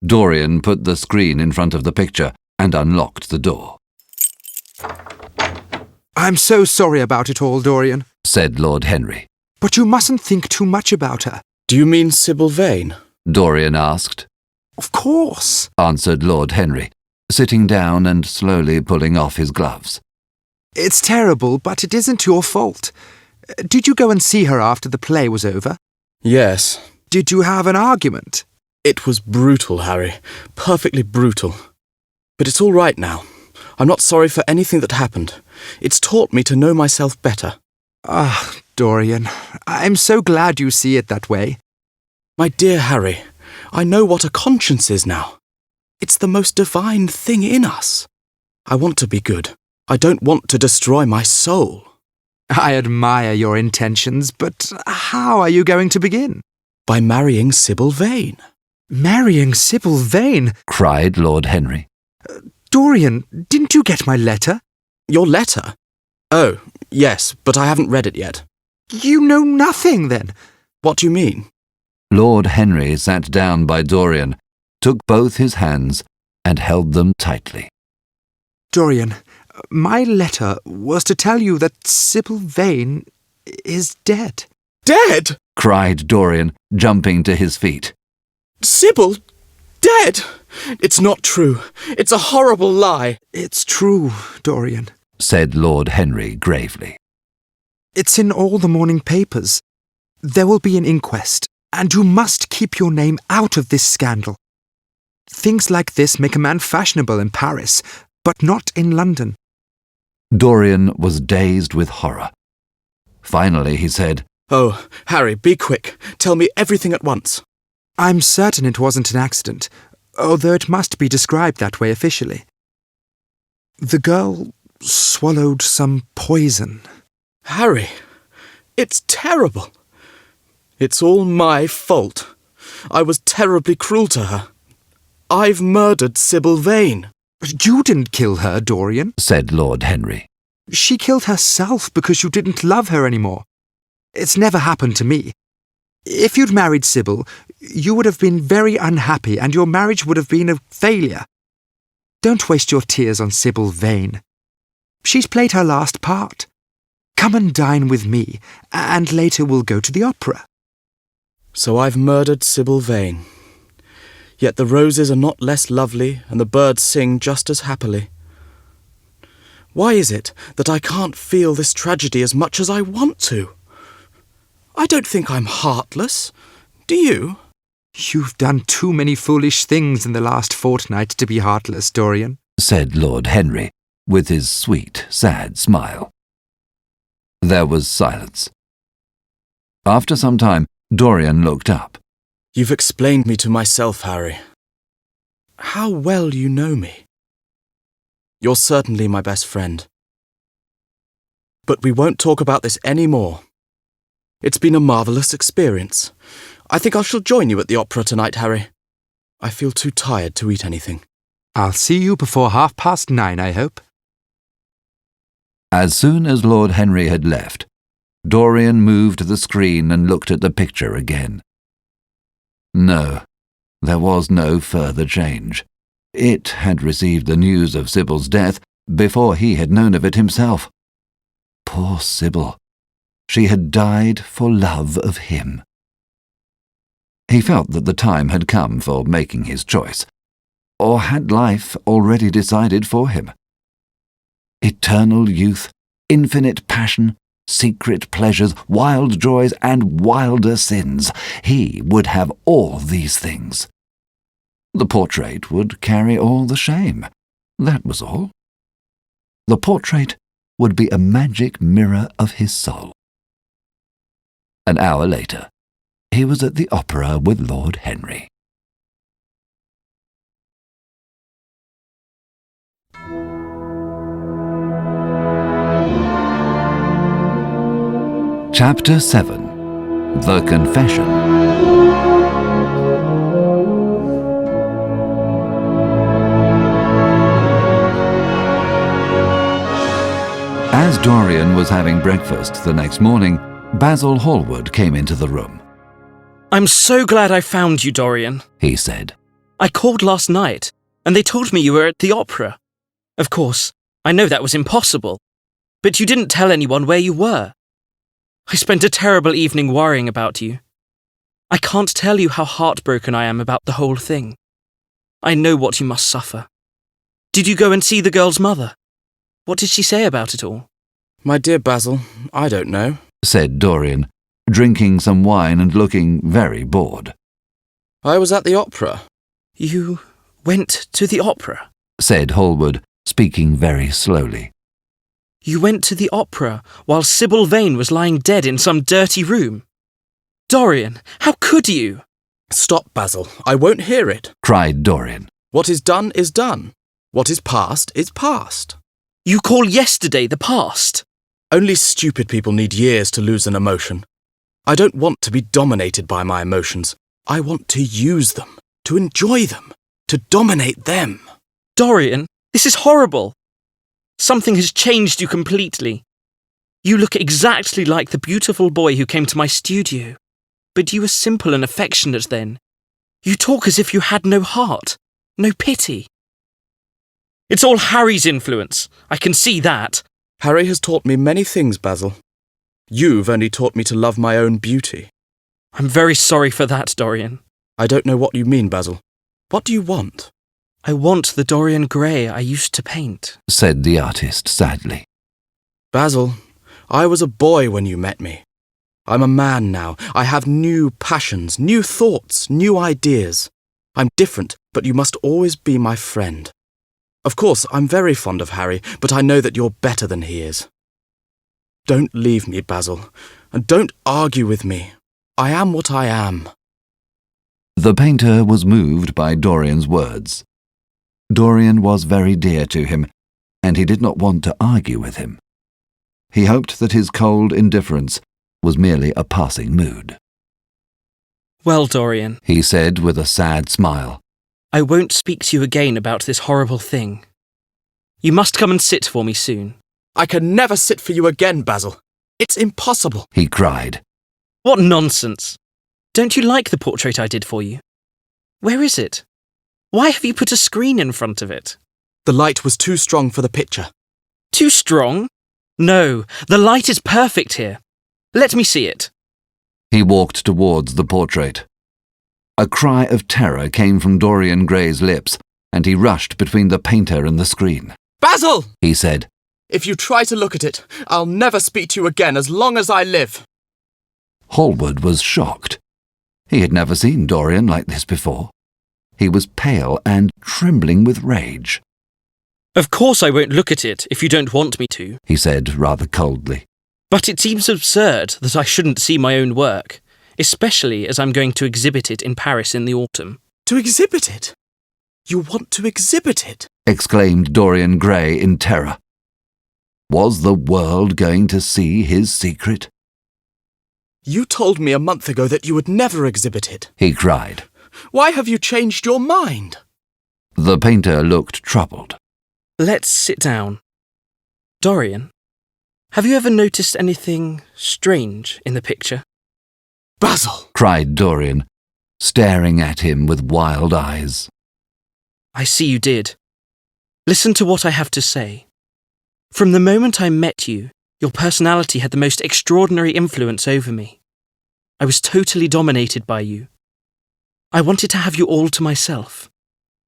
S1: Dorian put the screen in front of the picture and unlocked the door.
S2: I'm so sorry about it all, Dorian,
S1: said Lord Henry.
S2: but you mustn't think too much about her.
S4: Do you mean Sybil Vane?
S1: Dorian asked.
S2: Of course,
S1: Answered Lord Henry, sitting down and slowly pulling off his gloves.
S2: It's terrible, but it isn't your fault. Did you go and see her after the play was over?
S4: Yes.
S2: Did you have an argument?
S4: It was brutal, Harry. Perfectly brutal. But it's all right now. I'm not sorry for anything that happened. It's taught me to know myself better.
S2: Ah, Dorian, I'm so glad you see it that way.
S4: My dear Harry, I know what a conscience is now. It's the most divine thing in us. I want to be good. I don't want to destroy my soul.
S2: I admire your intentions, but how are you going to begin?
S4: By marrying Sybil Vane.
S2: Marrying Sybil Vane?
S1: Cried Lord Henry.
S2: Dorian, didn't you get my letter?
S4: Your letter? Oh, yes, but I haven't read it yet.
S2: You know nothing, then.
S4: What do you mean?
S1: Lord Henry sat down by Dorian, took both his hands, and held them tightly.
S2: Dorian, my letter was to tell you that Sybil Vane is dead.
S4: Dead?
S1: Cried Dorian, jumping to his feet.
S4: Sybil? Dead? It's not true. It's a horrible lie.
S2: It's true, Dorian.
S1: Said Lord Henry gravely.
S2: It's in all the morning papers. There will be an inquest, and you must keep your name out of this scandal. Things like this make a man fashionable in Paris, but not in London.
S1: Dorian was dazed with horror. Finally he said,
S4: Oh, Harry, be quick. Tell me everything at once.
S2: I'm certain it wasn't an accident, although it must be described that way officially. The girl swallowed some poison.
S4: Harry, it's terrible. It's all my fault. I was terribly cruel to her. I've murdered Sybil Vane.
S2: You didn't kill her, Dorian.
S1: said Lord Henry.
S2: She killed herself because you didn't love her anymore. It's never happened to me. If you'd married Sybil, you would have been very unhappy and your marriage would have been a failure. Don't waste your tears on Sybil Vane. She's played her last part. Come and dine with me, and later we'll go to the opera.
S4: So I've murdered Sybil Vane. Yet the roses are not less lovely and the birds sing just as happily. Why is it that I can't feel this tragedy as much as I want to? I don't think I'm heartless. Do you?
S2: You've done too many foolish things in the last fortnight to be heartless, Dorian,
S1: said Lord Henry, with his sweet, sad smile. There was silence. After some time, Dorian looked up.
S4: You've explained me to myself, Harry. How well you know me. You're certainly my best friend. But we won't talk about this any more. It's been a marvellous experience. I think I shall join you at the opera tonight, Harry. I feel too tired to eat anything.
S2: I'll see you before 9:30, I hope.
S1: As soon as Lord Henry had left, Dorian moved the screen and looked at the picture again. No, there was no further change. It had received the news of Sybil's death before he had known of it himself. Poor Sybil. She had died for love of him. He felt that the time had come for making his choice, or had life already decided for him? Eternal youth, infinite passion, secret pleasures, wild joys, and wilder sins. He would have all these things. The portrait would carry all the shame. That was all. The portrait would be a magic mirror of his soul. An hour later, he was at the opera with Lord Henry. Chapter 7. The Confession. As Dorian was having breakfast the next morning, Basil Hallward came into the room.
S3: I'm so glad I found you, Dorian,
S1: He said.
S3: I called last night, and they told me you were at the opera. Of course, I know that was impossible, but you didn't tell anyone where you were. I spent a terrible evening worrying about you. I can't tell you how heartbroken I am about the whole thing. I know what you must suffer. Did you go and see the girl's mother? What did she say about it all?
S4: My dear Basil, I don't know,
S1: said Dorian, drinking some wine and looking very bored.
S4: I was at the opera.
S3: You went to the opera?
S1: Said Hallward, speaking very slowly.
S3: You went to the opera while Sybil Vane was lying dead in some dirty room? Dorian, how could you?
S4: Stop, Basil. I won't hear it,
S1: cried Dorian.
S4: What is done is done. What is past is past.
S3: You call yesterday the past?
S4: Only stupid people need years to lose an emotion. I don't want to be dominated by my emotions. I want to use them, to enjoy them, to dominate them.
S3: Dorian, this is horrible. Something has changed you completely. You look exactly like the beautiful boy who came to my studio. But you were simple and affectionate then. You talk as if you had no heart, no pity. It's all Harry's influence. I can see that.
S4: Harry has taught me many things, Basil. You've only taught me to love my own beauty.
S3: I'm very sorry for that, Dorian.
S4: I don't know what you mean, Basil. What do you want?
S3: I want the Dorian Gray I used to paint,
S1: said the artist sadly.
S4: Basil, I was a boy when you met me. I'm a man now. I have new passions, new thoughts, new ideas. I'm different, but you must always be my friend. Of course, I'm very fond of Harry, but I know that you're better than he is. Don't leave me, Basil, and don't argue with me. I am what I am.
S1: The painter was moved by Dorian's words. Dorian was very dear to him, and he did not want to argue with him. He hoped that his cold indifference was merely a passing mood.
S3: Well, Dorian,
S1: he said with a sad smile,
S3: I won't speak to you again about this horrible thing. You must come and sit for me soon.
S4: I can never sit for you again, Basil. It's impossible,
S1: he cried.
S3: What nonsense! Don't you like the portrait I did for you? Where is it? Why have you put a screen in front of it?
S4: The light was too strong for the picture.
S3: Too strong? No, the light is perfect here. Let me see it.
S1: He walked towards the portrait. A cry of terror came from Dorian Gray's lips, and he rushed between the painter and the screen.
S4: Basil!
S1: He said.
S4: If you try to look at it, I'll never speak to you again as long as I live.
S1: Hallward was shocked. He had never seen Dorian like this before. He was pale and trembling with rage.
S3: Of course I won't look at it if you don't want me to,
S1: he said rather coldly.
S3: But it seems absurd that I shouldn't see my own work, especially as I'm going to exhibit it in Paris in the autumn.
S4: To exhibit it? You want to exhibit it?
S1: Exclaimed Dorian Gray in terror. Was the world going to see his secret?
S4: You told me a month ago that you would never exhibit it,
S1: he cried.
S4: Why have you changed your mind?
S1: The painter looked troubled.
S3: Let's sit down. Dorian, have you ever noticed anything strange in the picture?
S4: Basil!
S1: Cried Dorian, staring at him with wild eyes.
S3: I see you did. Listen to what I have to say. From the moment I met you, your personality had the most extraordinary influence over me. I was totally dominated by you. I wanted to have you all to myself.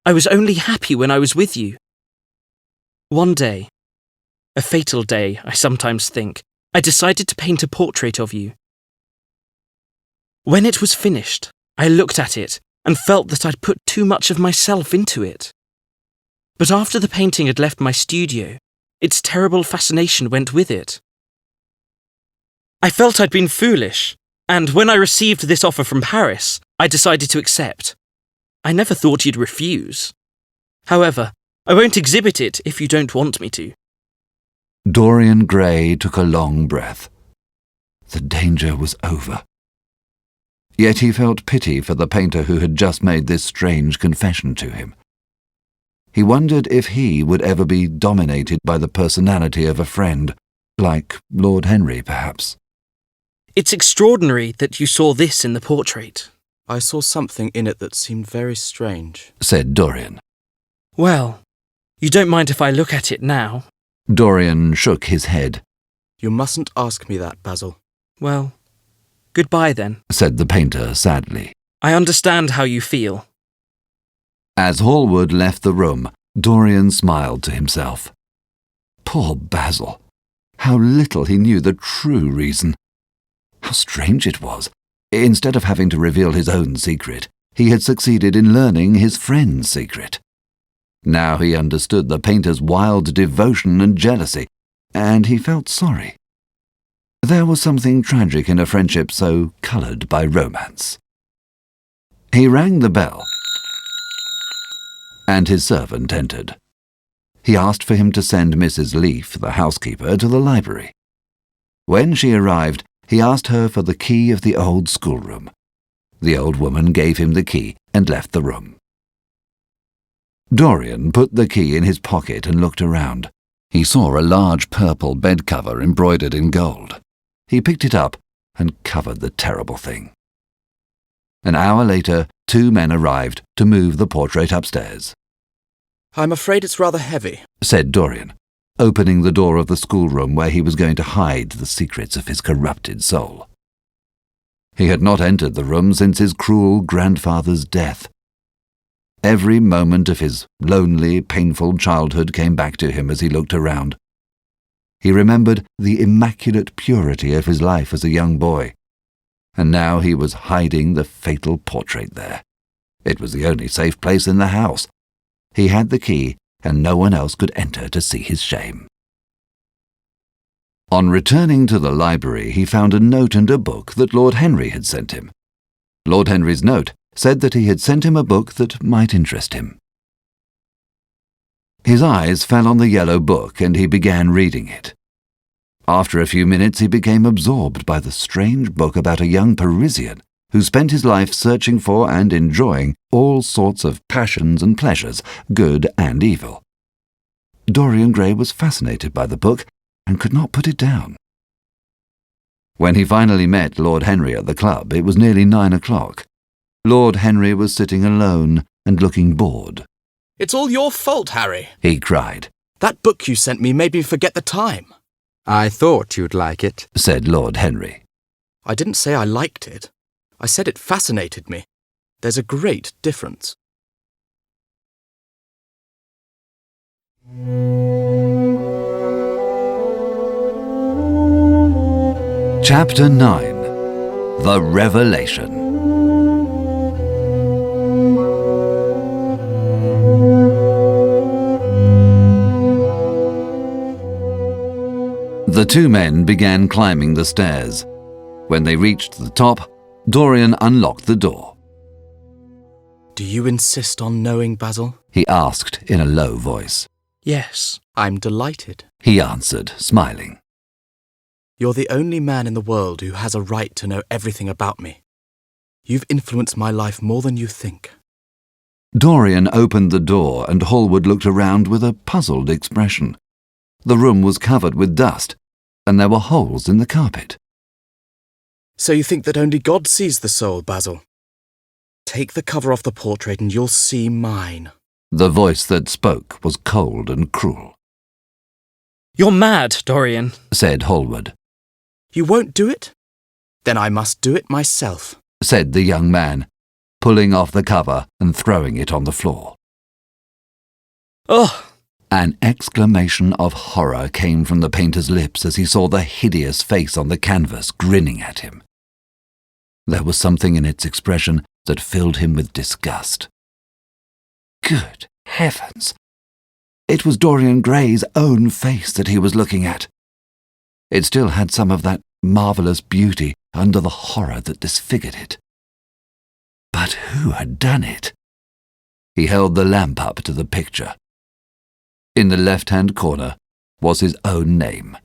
S3: I was only happy when I was with you. One day, a fatal day, I sometimes think, I decided to paint a portrait of you. When it was finished, I looked at it and felt that I'd put too much of myself into it. But after the painting had left my studio, its terrible fascination went with it. I felt I'd been foolish, and when I received this offer from Paris, I decided to accept. I never thought you'd refuse. However, I won't exhibit it if you don't want me to.
S1: Dorian Gray took a long breath. The danger was over. Yet he felt pity for the painter who had just made this strange confession to him. He wondered if he would ever be dominated by the personality of a friend, like Lord Henry, perhaps.
S3: It's extraordinary that you saw this in the portrait,
S4: I saw something in it that seemed very strange,
S1: said Dorian.
S3: Well, you don't mind if I look at it now?
S1: Dorian shook his head.
S4: You mustn't ask me that, Basil.
S3: Well, goodbye then,
S1: said the painter sadly.
S3: I understand how you feel.
S1: As Hallward left the room, Dorian smiled to himself. Poor Basil! How little he knew the true reason. How strange it was. Instead of having to reveal his own secret, he had succeeded in learning his friend's secret. Now he understood the painter's wild devotion and jealousy, and he felt sorry. There was something tragic in a friendship so coloured by romance. He rang the bell, and his servant entered. He asked for him to send Mrs. Leaf, the housekeeper, to the library. When she arrived, he asked her for the key of the old schoolroom. The old woman gave him the key and left the room. Dorian put the key in his pocket and looked around. He saw a large purple bed cover embroidered in gold. He picked it up and covered the terrible thing. An hour later, 2 men arrived to move the portrait upstairs.
S4: I'm afraid it's rather heavy,
S1: said Dorian, opening the door of the schoolroom where he was going to hide the secrets of his corrupted soul. He had not entered the room since his cruel grandfather's death. Every moment of his lonely, painful childhood came back to him as he looked around. He remembered the immaculate purity of his life as a young boy, and now he was hiding the fatal portrait there. It was the only safe place in the house. He had the key, and no one else could enter to see his shame. On returning to the library, he found a note and a book that Lord Henry had sent him. Lord Henry's note said that he had sent him a book that might interest him. His eyes fell on the yellow book, and he began reading it. After a few minutes, he became absorbed by the strange book about a young Parisian who spent his life searching for and enjoying all sorts of passions and pleasures, good and evil. Dorian Gray was fascinated by the book and could not put it down. When he finally met Lord Henry at the club, it was nearly 9 o'clock. Lord Henry was sitting alone and looking bored.
S4: It's all your fault, Harry,
S1: he cried.
S4: That book you sent me made me forget the time.
S2: I thought you'd like it,
S1: said Lord Henry.
S4: I didn't say I liked it. I said it fascinated me. There's a great difference.
S1: Chapter 9. The Revelation. The 2 men began climbing the stairs. When they reached the top, Dorian unlocked the door.
S4: Do you insist on knowing, Basil?
S1: He asked in a low voice.
S3: Yes.
S4: I'm delighted.
S1: He answered, smiling.
S4: You're the only man in the world who has a right to know everything about me. You've influenced my life more than you think.
S1: Dorian opened the door, and Hallward looked around with a puzzled expression. The room was covered with dust, and there were holes in the carpet.
S4: So you think that only God sees the soul, Basil? Take the cover off the portrait and you'll see mine.
S1: The voice that spoke was cold and cruel.
S3: You're mad, Dorian,
S1: said Hallward.
S4: You won't do it? Then I must do it myself,
S1: said the young man, pulling off the cover and throwing it on the floor.
S3: Ugh!
S1: An exclamation of horror came from the painter's lips as he saw the hideous face on the canvas grinning at him. There was something in its expression that filled him with disgust. Good heavens! It was Dorian Gray's own face that he was looking at. It still had some of that marvellous beauty under the horror that disfigured it. But who had done it? He held the lamp up to the picture. In the left-hand corner was his own name.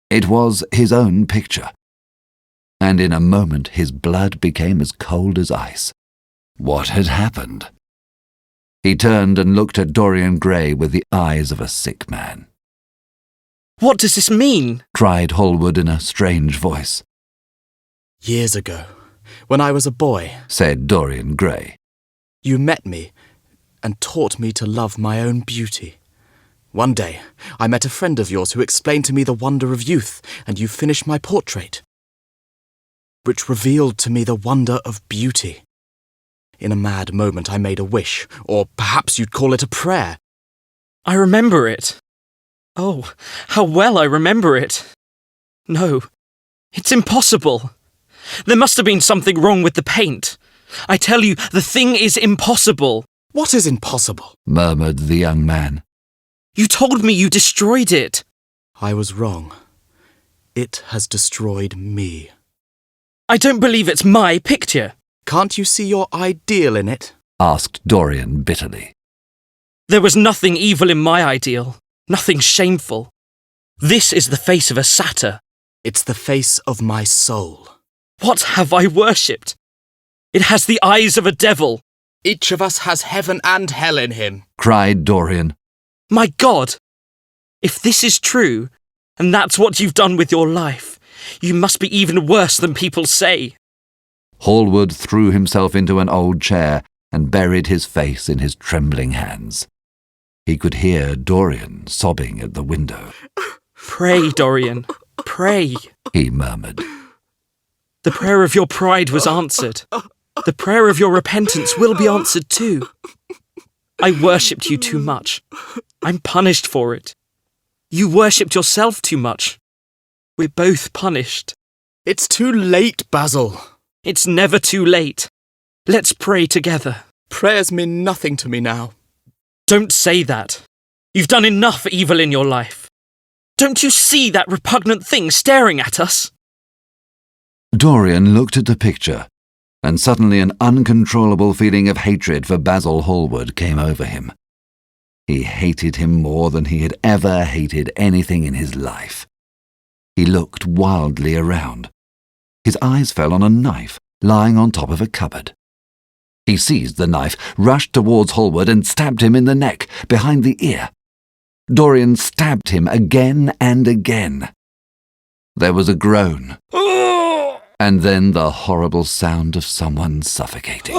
S1: It was his own picture, and in a moment his blood became as cold as ice. What had happened? He turned and looked at Dorian Gray with the eyes of a sick man.
S3: What does this mean?
S1: Cried Hallward in a strange voice.
S4: Years ago, when I was a boy,
S1: Said Dorian Gray.
S4: you met me and taught me to love my own beauty. One day, I met a friend of yours who explained to me the wonder of youth, and you finished my portrait, which revealed to me the wonder of beauty. In a mad moment, I made a wish, or perhaps you'd call it a prayer.
S3: I remember it. Oh, how well I remember it. No, it's impossible. There must have been something wrong with the paint. I tell you, the thing is impossible.
S4: What is impossible?
S1: Murmured the young man.
S3: You told me you destroyed it.
S4: I was wrong. It has destroyed me.
S3: I don't believe it's my picture.
S4: Can't you see your ideal in it?
S1: Asked Dorian bitterly.
S3: There was nothing evil in my ideal, nothing shameful. This is the face of a satyr.
S4: It's the face of my soul.
S3: What have I worshipped? It has the eyes of a devil.
S4: Each of us has heaven and hell in him.
S1: Cried Dorian.
S3: My God! If this is true, and that's what you've done with your life, you must be even worse than people say.
S1: Hallward threw himself into an old chair and buried his face in his trembling hands. He could hear Dorian sobbing at the window.
S3: Pray, Dorian, pray.
S1: He murmured.
S3: The prayer of your pride was answered. The prayer of your repentance will be answered too. I worshipped you too much. I'm punished for it. You worshipped yourself too much. We're both punished.
S4: It's too late, Basil.
S3: It's never too late. Let's pray together.
S4: Prayers mean nothing to me now.
S3: Don't say that. You've done enough evil in your life. Don't you see that repugnant thing staring at us?
S1: Dorian looked at the picture, and suddenly an uncontrollable feeling of hatred for Basil Hallward came over him. He hated him more than he had ever hated anything in his life. He looked wildly around. His eyes fell on a knife lying on top of a cupboard. He seized the knife, rushed towards Hallward and stabbed him in the neck, behind the ear. Dorian stabbed him again and again. There was a groan, and then the horrible sound of someone suffocating.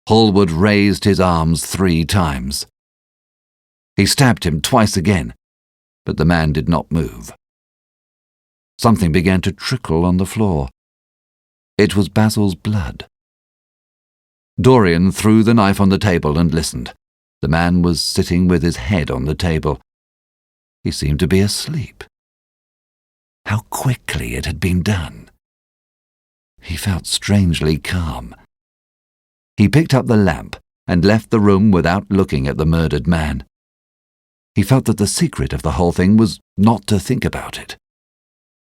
S1: Hallward raised his arms 3 times. He stabbed him twice again, but the man did not move. Something began to trickle on the floor. It was Basil's blood. Dorian threw the knife on the table and listened. The man was sitting with his head on the table. He seemed to be asleep. How quickly it had been done. He felt strangely calm. He picked up the lamp and left the room without looking at the murdered man. He felt that the secret of the whole thing was not to think about it.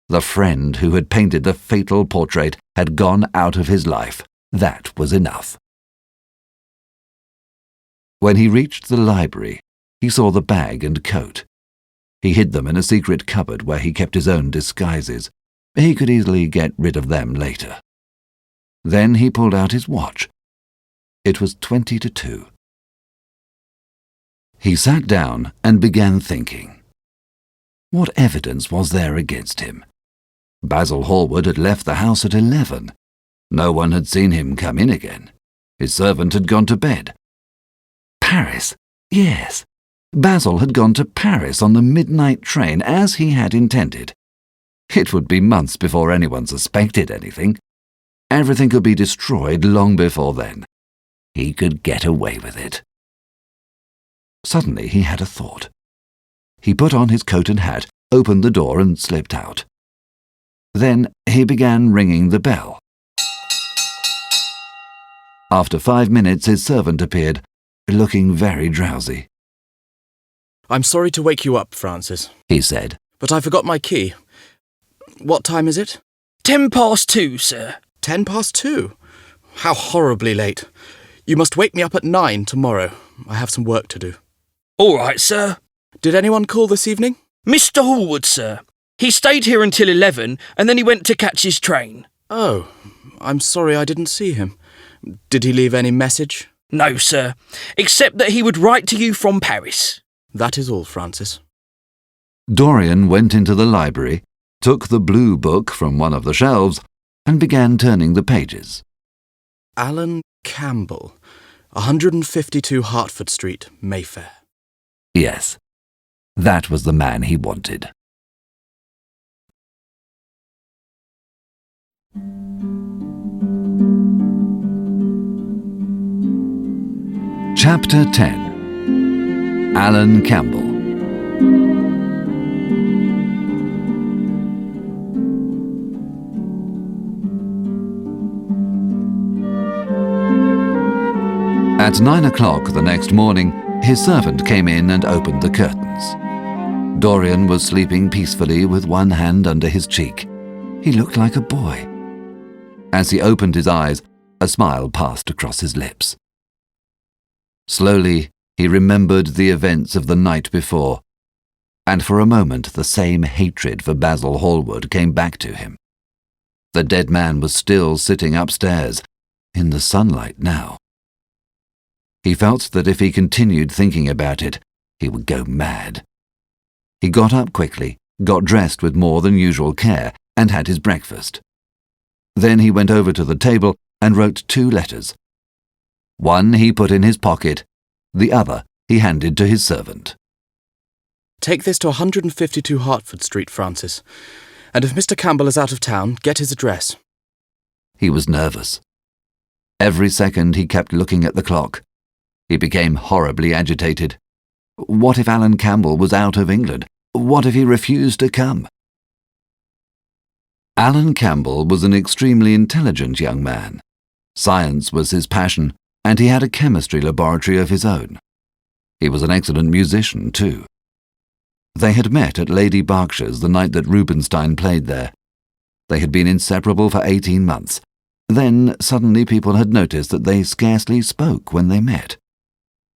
S1: The friend who had painted the fatal portrait had gone out of his life. That was enough. When he reached the library, he saw the bag and coat. He hid them in a secret cupboard where he kept his own disguises. He could easily get rid of them later. Then he pulled out his watch. It was 20 to 2. He sat down and began thinking. What evidence was there against him? Basil Hallward had left the house at 11. No one had seen him come in again. His servant had gone to bed. Paris, yes. Basil had gone to Paris on the midnight train as he had intended. It would be months before anyone suspected anything. Everything could be destroyed long before then. He could get away with it. Suddenly he had a thought. He put on his coat and hat, opened the door and slipped out. Then he began ringing the bell. After 5 minutes his servant appeared, looking very drowsy.
S4: I'm sorry to wake you up, Francis,
S1: He said.
S4: but I forgot my key. What time is it?
S3: 2:10, sir.
S4: 2:10. How horribly late. You must wake me up at 9 tomorrow. I have some work to do.
S3: All right, sir.
S4: Did anyone call this evening?
S3: Mr. Hallward, sir. He stayed here until 11, and then he went to catch his train.
S4: Oh, I'm sorry I didn't see him. Did he leave any message?
S3: No, sir, except that he would write to you from Paris.
S4: That is all, Francis.
S1: Dorian went into the library, took the blue book from one of the shelves, and began turning the pages.
S4: Alan Campbell, 152 Hertford Street, Mayfair.
S1: Yes, that was the man he wanted. Chapter 10. Alan Campbell. At 9 o'clock the next morning, his servant came in and opened the curtains. Dorian was sleeping peacefully with one hand under his cheek. He looked like a boy. As he opened his eyes, a smile passed across his lips. Slowly, he remembered the events of the night before, and for a moment the same hatred for Basil Hallward came back to him. The dead man was still sitting upstairs, in the sunlight now. He felt that if he continued thinking about it, he would go mad. He got up quickly, got dressed with more than usual care, and had his breakfast. Then he went over to the table and wrote 2 letters. One he put in his pocket, the other he handed to his servant.
S4: Take this to 152 Hertford Street, Francis, and if Mr. Campbell is out of town, get his address.
S1: He was nervous. Every second he kept looking at the clock. He became horribly agitated. What if Alan Campbell was out of England? What if he refused to come? Alan Campbell was an extremely intelligent young man. Science was his passion, and he had a chemistry laboratory of his own. He was an excellent musician, too. They had met at Lady Berkshire's the night that Rubinstein played there. They had been inseparable for 18 months. Then, suddenly, people had noticed that they scarcely spoke when they met.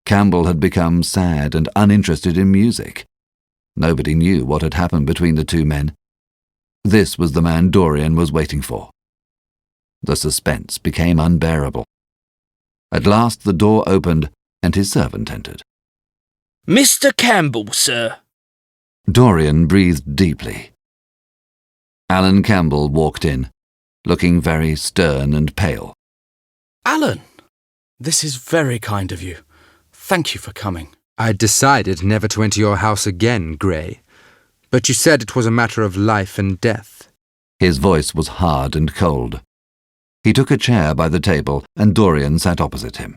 S1: Campbell had become sad and uninterested in music. Nobody knew what had happened between the 2 men. This was the man Dorian was waiting for. The suspense became unbearable. At last the door opened and his servant entered.
S3: Mr. Campbell, sir.
S1: Dorian breathed deeply. Alan Campbell walked in, looking very stern and pale.
S4: Alan, this is very kind of you. Thank you for coming.
S2: I decided never to enter your house again, Gray. But you said it was a matter of life and death.
S1: His voice was hard and cold. He took a chair by the table, and Dorian sat opposite him.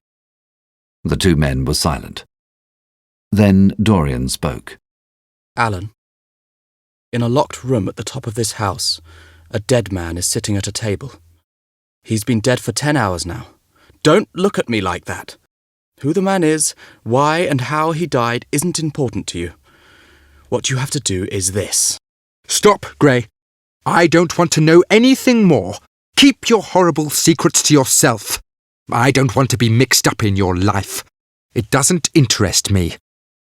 S1: The 2 men were silent. Then Dorian spoke.
S4: Alan, in a locked room at the top of this house, a dead man is sitting at a table. He's been dead for 10 hours now. Don't look at me like that. Who the man is, why and how he died isn't important to you. What you have to do is this.
S2: Stop, Gray. I don't want to know anything more. Keep your horrible secrets to yourself. I don't want to be mixed up in your life. It doesn't interest me.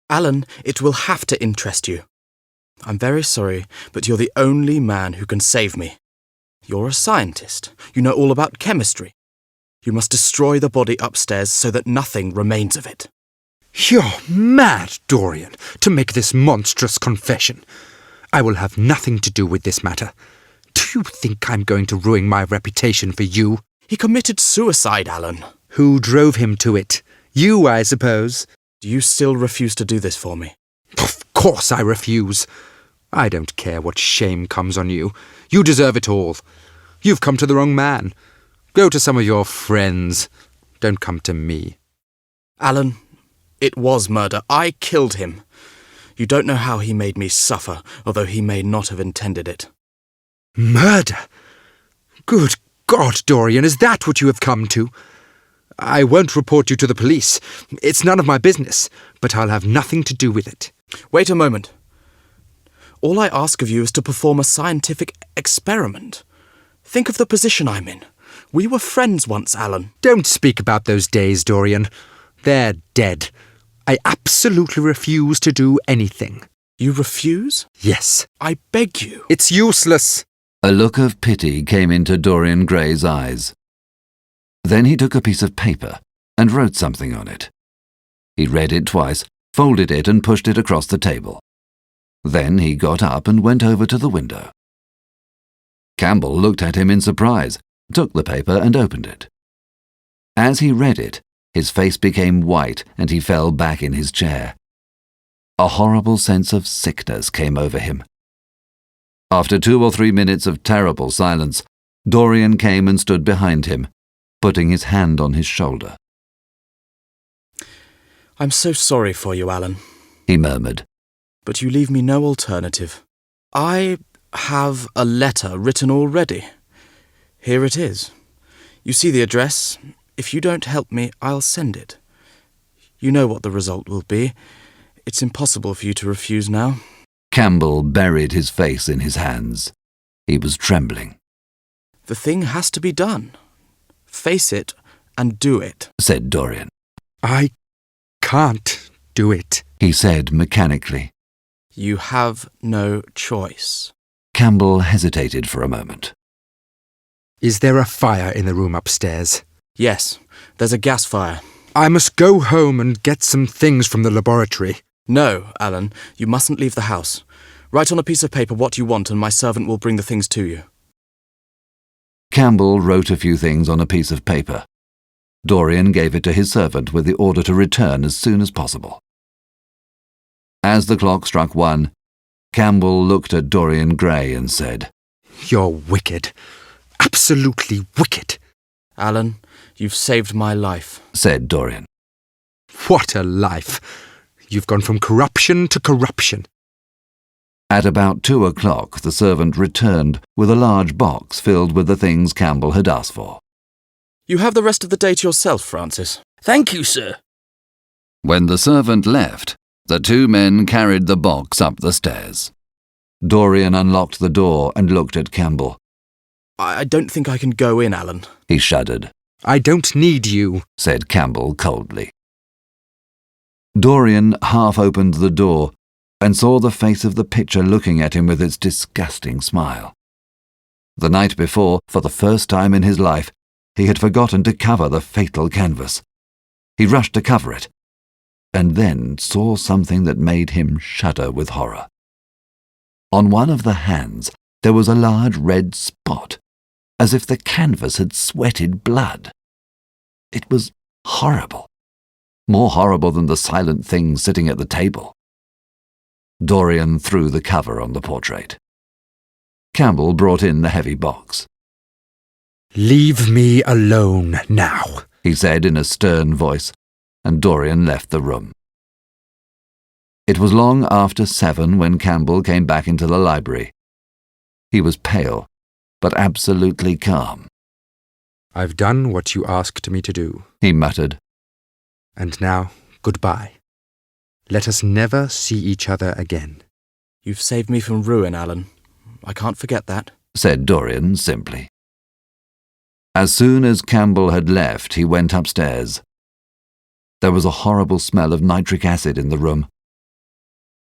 S4: Alan, it will have to interest you. I'm very sorry, but you're the only man who can save me. You're a scientist. You know all about chemistry. You must destroy the body upstairs so that nothing remains of it.
S2: You're mad, Dorian, to make this monstrous confession. I will have nothing to do with this matter. Do you think I'm going to ruin my reputation for you?
S4: He committed suicide, Alan.
S2: Who drove him to it? You, I suppose.
S4: Do you still refuse to do this for me?
S2: Of course I refuse. I don't care what shame comes on you. You deserve it all. You've come to the wrong man. Go to some of your friends. Don't come to me.
S4: Alan, it was murder. I killed him. You don't know how he made me suffer, although he may not have intended it.
S2: Murder? Good God, Dorian, is that what you have come to? I won't report you to the police. It's none of my business, but I'll have nothing to do with it.
S4: Wait a moment. All I ask of you is to perform a scientific experiment. Think of the position I'm in. We were friends once, Alan.
S2: Don't speak about those days, Dorian. They're dead. I absolutely refuse to do anything.
S4: You refuse?
S2: Yes.
S4: I beg you.
S2: It's useless.
S1: A look of pity came into Dorian Gray's eyes. Then he took a piece of paper and wrote something on it. He read it twice, folded it and pushed it across the table. Then he got up and went over to the window. Campbell looked at him in surprise, took the paper and opened it. As he read it, his face became white and he fell back in his chair. A horrible sense of sickness came over him. After 2 or 3 minutes of terrible silence, Dorian came and stood behind him, putting his hand on his shoulder.
S4: I'm so sorry for you, Alan,
S1: he murmured.
S4: but you leave me no alternative. I have a letter written already. Here it is. You see the address. If you don't help me, I'll send it. You know what the result will be. It's impossible for you to refuse now.
S1: Campbell buried his face in his hands. He was trembling.
S4: The thing has to be done. Face it and do it.
S1: Said Dorian.
S2: I can't do it.
S1: He said mechanically.
S4: You have no choice.
S1: Campbell hesitated for a moment.
S2: Is there a fire in the room upstairs?
S4: Yes, there's a gas fire.
S2: I must go home and get some things from the laboratory.
S4: No, Alan, you mustn't leave the house. Write on a piece of paper what you want and my servant will bring the things to you.
S1: Campbell wrote a few things on a piece of paper. Dorian gave it to his servant with the order to return as soon as possible. As the clock struck 1, Campbell looked at Dorian Gray and said,
S2: You're wicked. Absolutely wicked.
S4: Alan, you've saved my life.
S1: Said Dorian.
S2: What a life. You've gone from corruption to corruption.
S1: At about 2 o'clock, the servant returned with a large box filled with the things Campbell had asked for.
S4: You have the rest of the day to yourself, Francis.
S3: Thank you, sir.
S1: When the servant left, the 2 men carried the box up the stairs. Dorian unlocked the door and looked at Campbell.
S4: I don't think I can go in, Alan.
S1: He shuddered.
S2: I don't need you,
S1: Said Campbell coldly. Dorian half opened the door and saw the face of the picture looking at him with its disgusting smile. The night before, for the first time in his life, he had forgotten to cover the fatal canvas. He rushed to cover it, and then saw something that made him shudder with horror. On one of the hands there was a large red spot, as if the canvas had sweated blood. It was horrible, more horrible than the silent thing sitting at the table. Dorian threw the cover on the portrait. Campbell brought in the heavy box.
S2: Leave me alone now,
S1: he said in a stern voice, and Dorian left the room. It was long after 7 when Campbell came back into the library. He was pale, but absolutely calm.
S2: I've done what you asked me to do.
S1: He muttered.
S2: And now, goodbye. Let us never see each other again.
S4: You've saved me from ruin, Alan. I can't forget that.
S1: Said Dorian simply. As soon as Campbell had left, he went upstairs. There was a horrible smell of nitric acid in the room,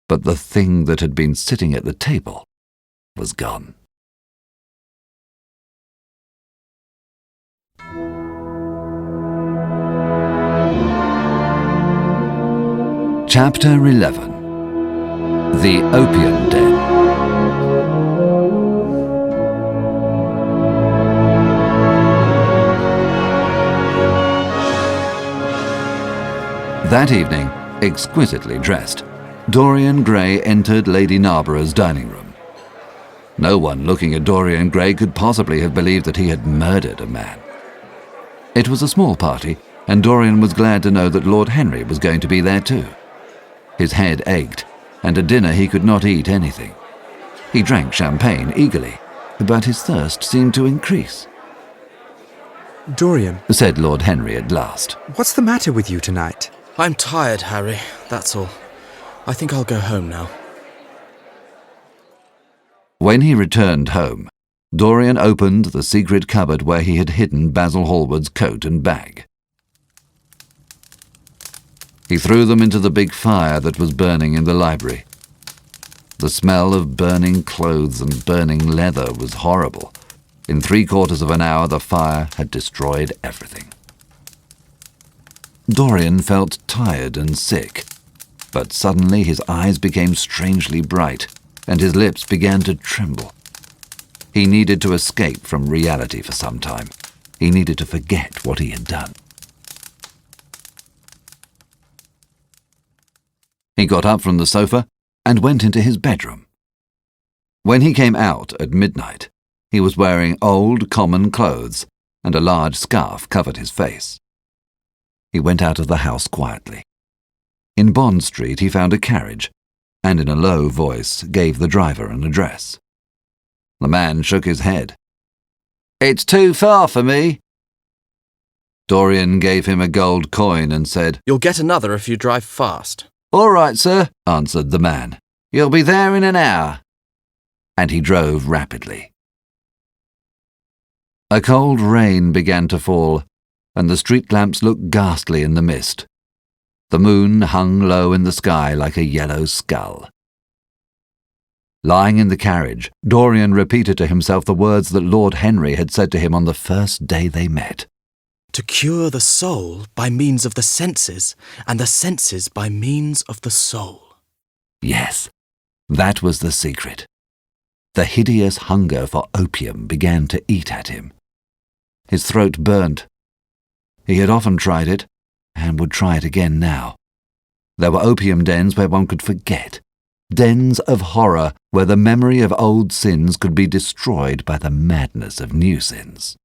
S1: but the thing that had been sitting at the table was gone. Chapter 11. The Opium Den. That evening, exquisitely dressed, Dorian Gray entered Lady Narborough's dining room. No one looking at Dorian Gray could possibly have believed that he had murdered a man. It was a small party, and Dorian was glad to know that Lord Henry was going to be there too. His head ached, and at dinner he could not eat anything. He drank champagne eagerly, but his thirst seemed to increase.
S2: Dorian,
S1: Said Lord Henry at last.
S2: what's the matter with you tonight?
S4: I'm tired, Harry, that's all. I think I'll go home now.
S1: When he returned home, Dorian opened the secret cupboard where he had hidden Basil Hallward's coat and bag. He threw them into the big fire that was burning in the library. The smell of burning clothes and burning leather was horrible. In 3/4 of an hour, the fire had destroyed everything. Dorian felt tired and sick, but suddenly his eyes became strangely bright, and his lips began to tremble. He needed to escape from reality for some time. He needed to forget what he had done. He got up from the sofa and went into his bedroom. When he came out at midnight, he was wearing old common clothes, and a large scarf covered his face. He went out of the house quietly. In Bond Street he found a carriage, and in a low voice gave the driver an address. The man shook his head. "It's too far for me." Dorian gave him a gold coin and said,
S4: "You'll get another if you drive fast."
S1: "All right, sir," answered the man. "You'll be there in an hour." And he drove rapidly. A cold rain began to fall, and the street lamps looked ghastly in the mist. The moon hung low in the sky like a yellow skull. Lying in the carriage, Dorian repeated to himself the words that Lord Henry had said to him on the first day they met.
S4: "To cure the soul by means of the senses, and the senses by means of the soul."
S1: Yes, that was the secret. The hideous hunger for opium began to eat at him. His throat burnt. He had often tried it, and would try it again now. There were opium dens where one could forget, dens of horror where the memory of old sins could be destroyed by the madness of new sins.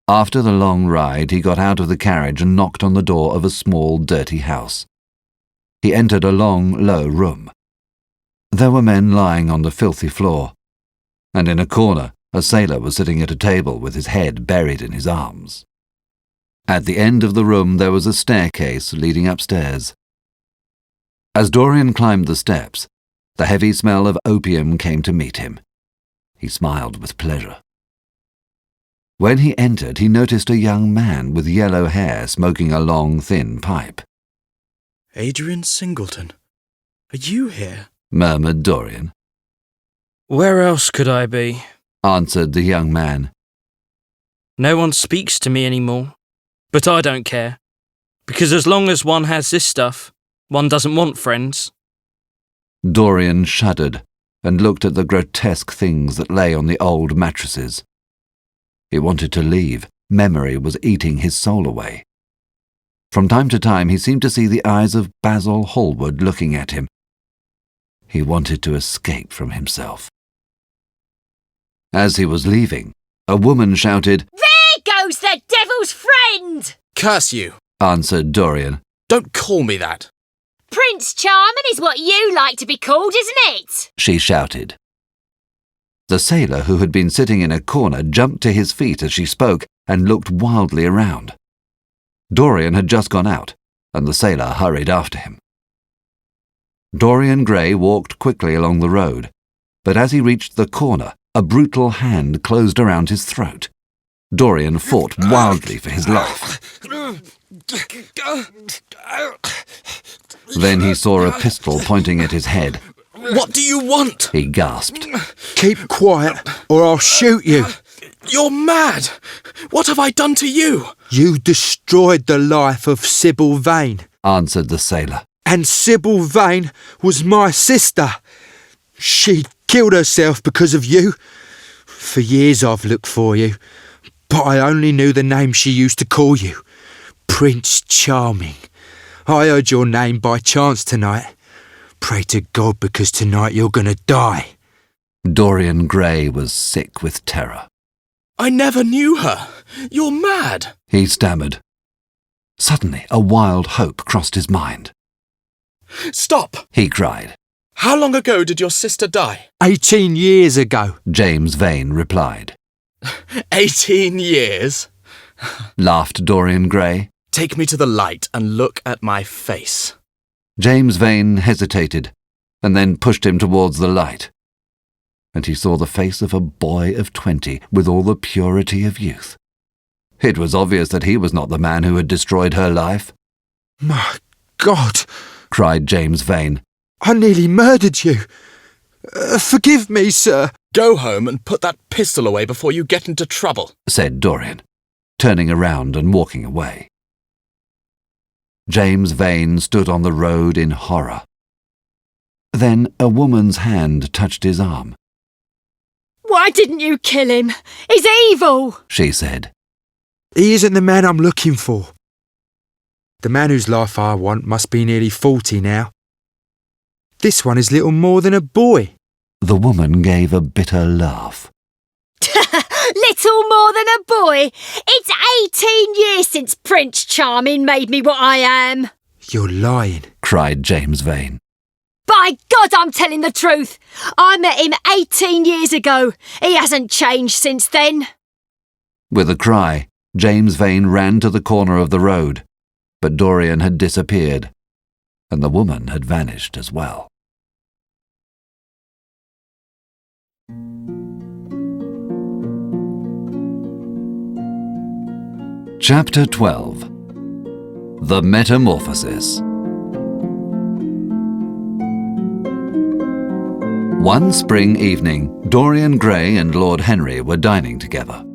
S1: After the long ride, he got out of the carriage and knocked on the door of a small, dirty house. He entered a long, low room. There were men lying on the filthy floor, and in a corner a sailor was sitting at a table with his head buried in his arms. At the end of the room there was a staircase leading upstairs. As Dorian climbed the steps, the heavy smell of opium came to meet him. He smiled with pleasure. When he entered, he noticed a young man with yellow hair smoking a long, thin pipe.
S4: "Adrian Singleton, are you here?"
S1: murmured Dorian.
S3: Where else could I be?
S1: Answered the young man.
S3: No one speaks to me anymore. But I don't care. Because as long as one has this stuff, one doesn't want friends.
S1: Dorian shuddered and looked at the grotesque things that lay on the old mattresses. He wanted to leave. Memory was eating his soul away. From time to time he seemed to see the eyes of Basil Hallward looking at him. He wanted to escape from himself. As he was leaving, a woman shouted,
S7: "There goes the devil's friend!"
S4: "Curse you!"
S1: answered Dorian.
S4: "Don't call me that."
S7: "Prince Charming is what you like to be called, isn't it?"
S1: She shouted. The sailor, who had been sitting in a corner, jumped to his feet as she spoke and looked wildly around. Dorian had just gone out, and the sailor hurried after him. Dorian Gray walked quickly along the road, but as he reached the corner, a brutal hand closed around his throat. Dorian fought wildly for his life. Then he saw a pistol pointing at his head.
S4: "What do you want?"
S1: He gasped.
S2: Keep quiet, or I'll shoot you.
S4: "You're mad! What have I done to you?"
S2: You destroyed the life of Sybil Vane,
S1: Answered the sailor.
S2: and Sybil Vane was my sister. She killed herself because of you. For years I've looked for you, but I only knew the name she used to call you, Prince Charming. I heard your name by chance tonight. Pray to God, because tonight you're going to die.
S1: Dorian Gray was sick with terror.
S4: "I never knew her. You're mad."
S1: He stammered. Suddenly, a wild hope crossed his mind.
S4: "Stop!"
S1: He cried.
S4: "How long ago did your sister die?"
S2: 18 years ago.
S1: James Vane replied.
S4: 18 years?
S1: Laughed Dorian Gray.
S4: Take me to the light and look at my face.
S1: James Vane hesitated, and then pushed him towards the light. And he saw the face of a boy of 20 with all the purity of youth. It was obvious that he was not the man who had destroyed her life.
S2: My God,
S1: cried James Vane.
S2: I nearly murdered you. Forgive me, sir.
S4: Go home and put that pistol away before you get into trouble,
S1: said Dorian, turning around and walking away. James Vane stood on the road in horror. Then a woman's hand touched his arm.
S6: Why didn't you kill him? He's evil,
S1: she said.
S2: He isn't the man I'm looking for. The man whose life I want must be nearly 40 now. This one is little more than a boy.
S1: The woman gave a bitter laugh.
S6: Little more than a boy. It's 18 years since Prince Charming made me what I am.
S2: You're lying,
S1: cried James Vane.
S6: By God, I'm telling the truth. I met him 18 years ago. He hasn't changed since then.
S1: With a cry, James Vane ran to the corner of the road, but Dorian had disappeared, and the woman had vanished as well. Chapter 12. The Metamorphosis. One spring evening, Dorian Gray and Lord Henry were dining together.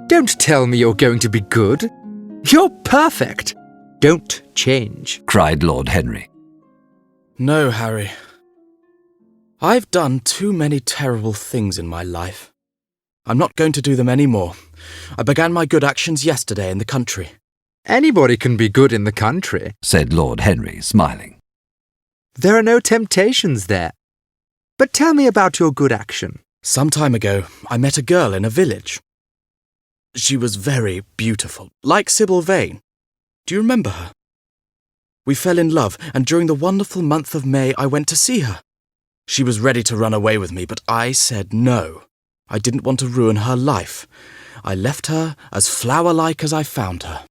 S2: Don't tell me you're going to be good. You're perfect. Don't change,
S1: cried Lord Henry.
S4: No, Harry. I've done too many terrible things in my life. I'm not going to do them any more. I began my good actions yesterday in the country.
S2: Anybody can be good in the country,
S1: said Lord Henry, smiling.
S2: There are no temptations there. But tell me about your good action.
S4: Some time ago, I met a girl in a village. She was very beautiful, like Sybil Vane. Do you remember her? We fell in love, and during the wonderful month of May, I went to see her. She was ready to run away with me, but I said no. I didn't want to ruin her life. I left her as flower-like as I found her.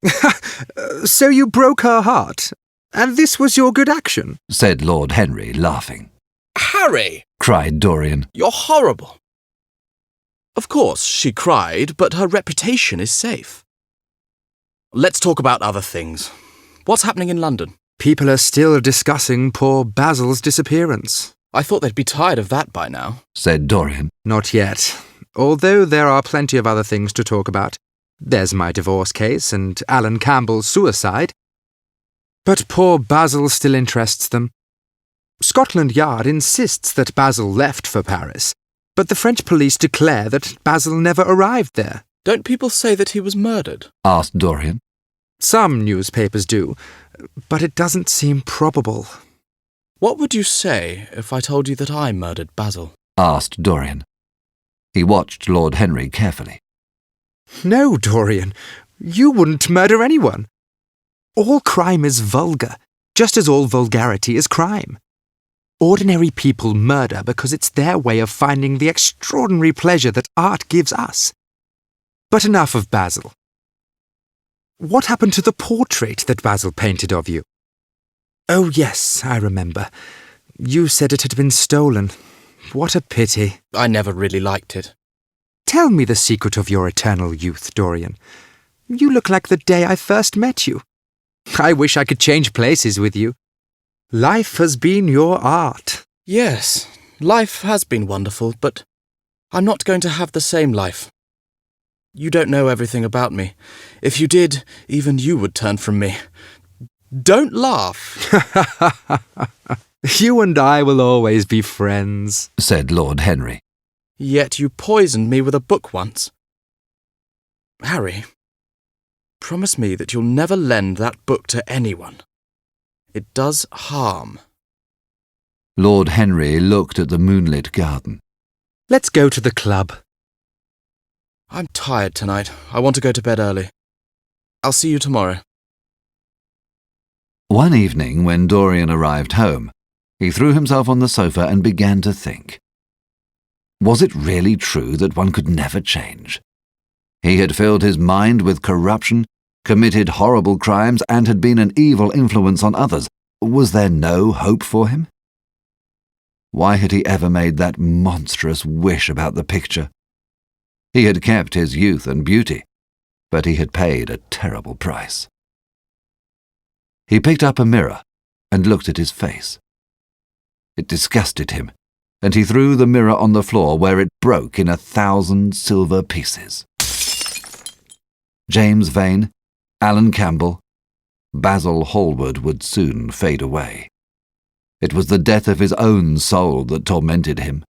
S2: So you broke her heart, and this was your good action?
S1: Said Lord Henry, laughing.
S4: Harry!
S1: Cried Dorian.
S4: You're horrible. Of course, she cried, but her reputation is safe. Let's talk about other things. What's happening in London?
S2: People are still discussing poor Basil's disappearance.
S4: I thought they'd be tired of that by now,
S1: said Dorian.
S2: Not yet, although there are plenty of other things to talk about. There's my divorce case and Alan Campbell's suicide. But poor Basil still interests them. Scotland Yard insists that Basil left for Paris, but the French police declare that Basil never arrived there.
S4: Don't people say that he was murdered?
S1: Asked Dorian.
S2: Some newspapers do, but it doesn't seem probable.
S4: What would you say if I told you that I murdered Basil?
S1: Asked Dorian. He watched Lord Henry carefully.
S2: No, Dorian, you wouldn't murder anyone. All crime is vulgar, just as all vulgarity is crime. Ordinary people murder because it's their way of finding the extraordinary pleasure that art gives us. But enough of Basil. What happened to the portrait that Basil painted of you? Oh, yes, I remember. You said it had been stolen. What a pity.
S4: I never really liked it.
S2: Tell me the secret of your eternal youth, Dorian. You look like the day I first met you. I wish I could change places with you. Life has been your art.
S4: Yes, life has been wonderful, but I'm not going to have the same life. You don't know everything about me. If you did, even you would turn from me. Don't laugh.
S2: You and I will always be friends,
S1: said Lord Henry.
S4: Yet you poisoned me with a book once. Harry, promise me that you'll never lend that book to anyone. It does harm.
S1: Lord Henry looked at the moonlit garden.
S2: Let's go to the club.
S4: I'm tired tonight. I want to go to bed early. I'll see you tomorrow.
S1: One evening, when Dorian arrived home, he threw himself on the sofa and began to think. Was it really true that one could never change? He had filled his mind with corruption, committed horrible crimes, and had been an evil influence on others. Was there no hope for him? Why had he ever made that monstrous wish about the picture? He had kept his youth and beauty, but he had paid a terrible price. He picked up a mirror and looked at his face. It disgusted him, and he threw the mirror on the floor where it broke in 1,000 silver pieces. James Vane, Alan Campbell, Basil Hallward would soon fade away. It was the death of his own soul that tormented him.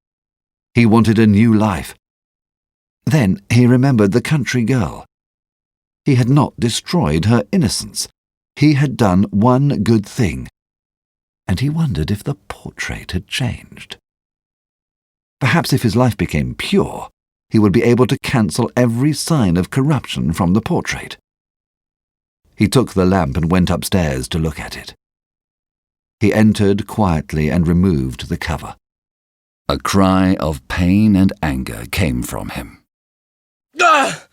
S1: He wanted a new life. Then he remembered the country girl. He had not destroyed her innocence. He had done one good thing, and he wondered if the portrait had changed. Perhaps if his life became pure, he would be able to cancel every sign of corruption from the portrait. He took the lamp and went upstairs to look at it. He entered quietly and removed the cover. A cry of pain and anger came from him.
S3: Ah!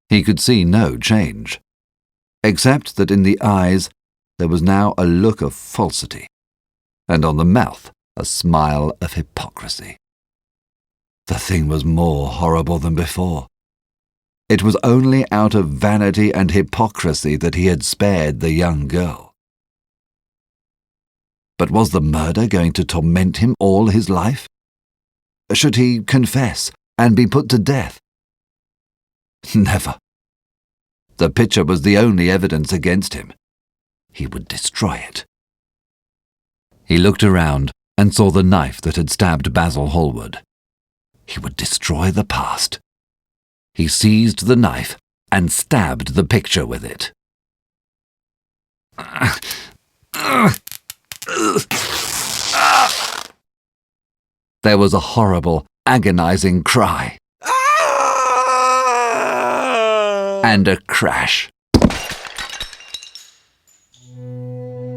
S1: He could see no change, except that in the eyes there was now a look of falsity, and on the mouth a smile of hypocrisy. The thing was more horrible than before. It was only out of vanity and hypocrisy that he had spared the young girl. But was the murder going to torment him all his life? Should he confess and be put to death? Never. The picture was the only evidence against him. He would destroy it. He looked around and saw the knife that had stabbed Basil Hallward. He would destroy the past. He seized the knife and stabbed the picture with it. There was a horrible, agonizing cry. And a crash.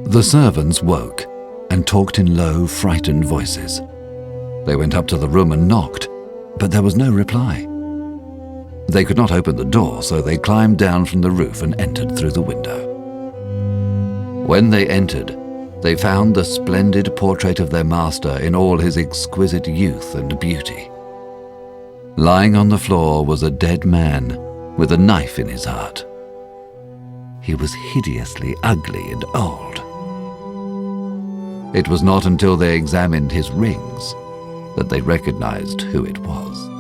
S1: The servants woke and talked in low, frightened voices. They went up to the room and knocked, but there was no reply. They could not open the door, so they climbed down from the roof and entered through the window. When they entered, they found the splendid portrait of their master in all his exquisite youth and beauty. Lying on the floor was a dead man with a knife in his heart. He was hideously ugly and old. It was not until they examined his rings that they recognized who it was.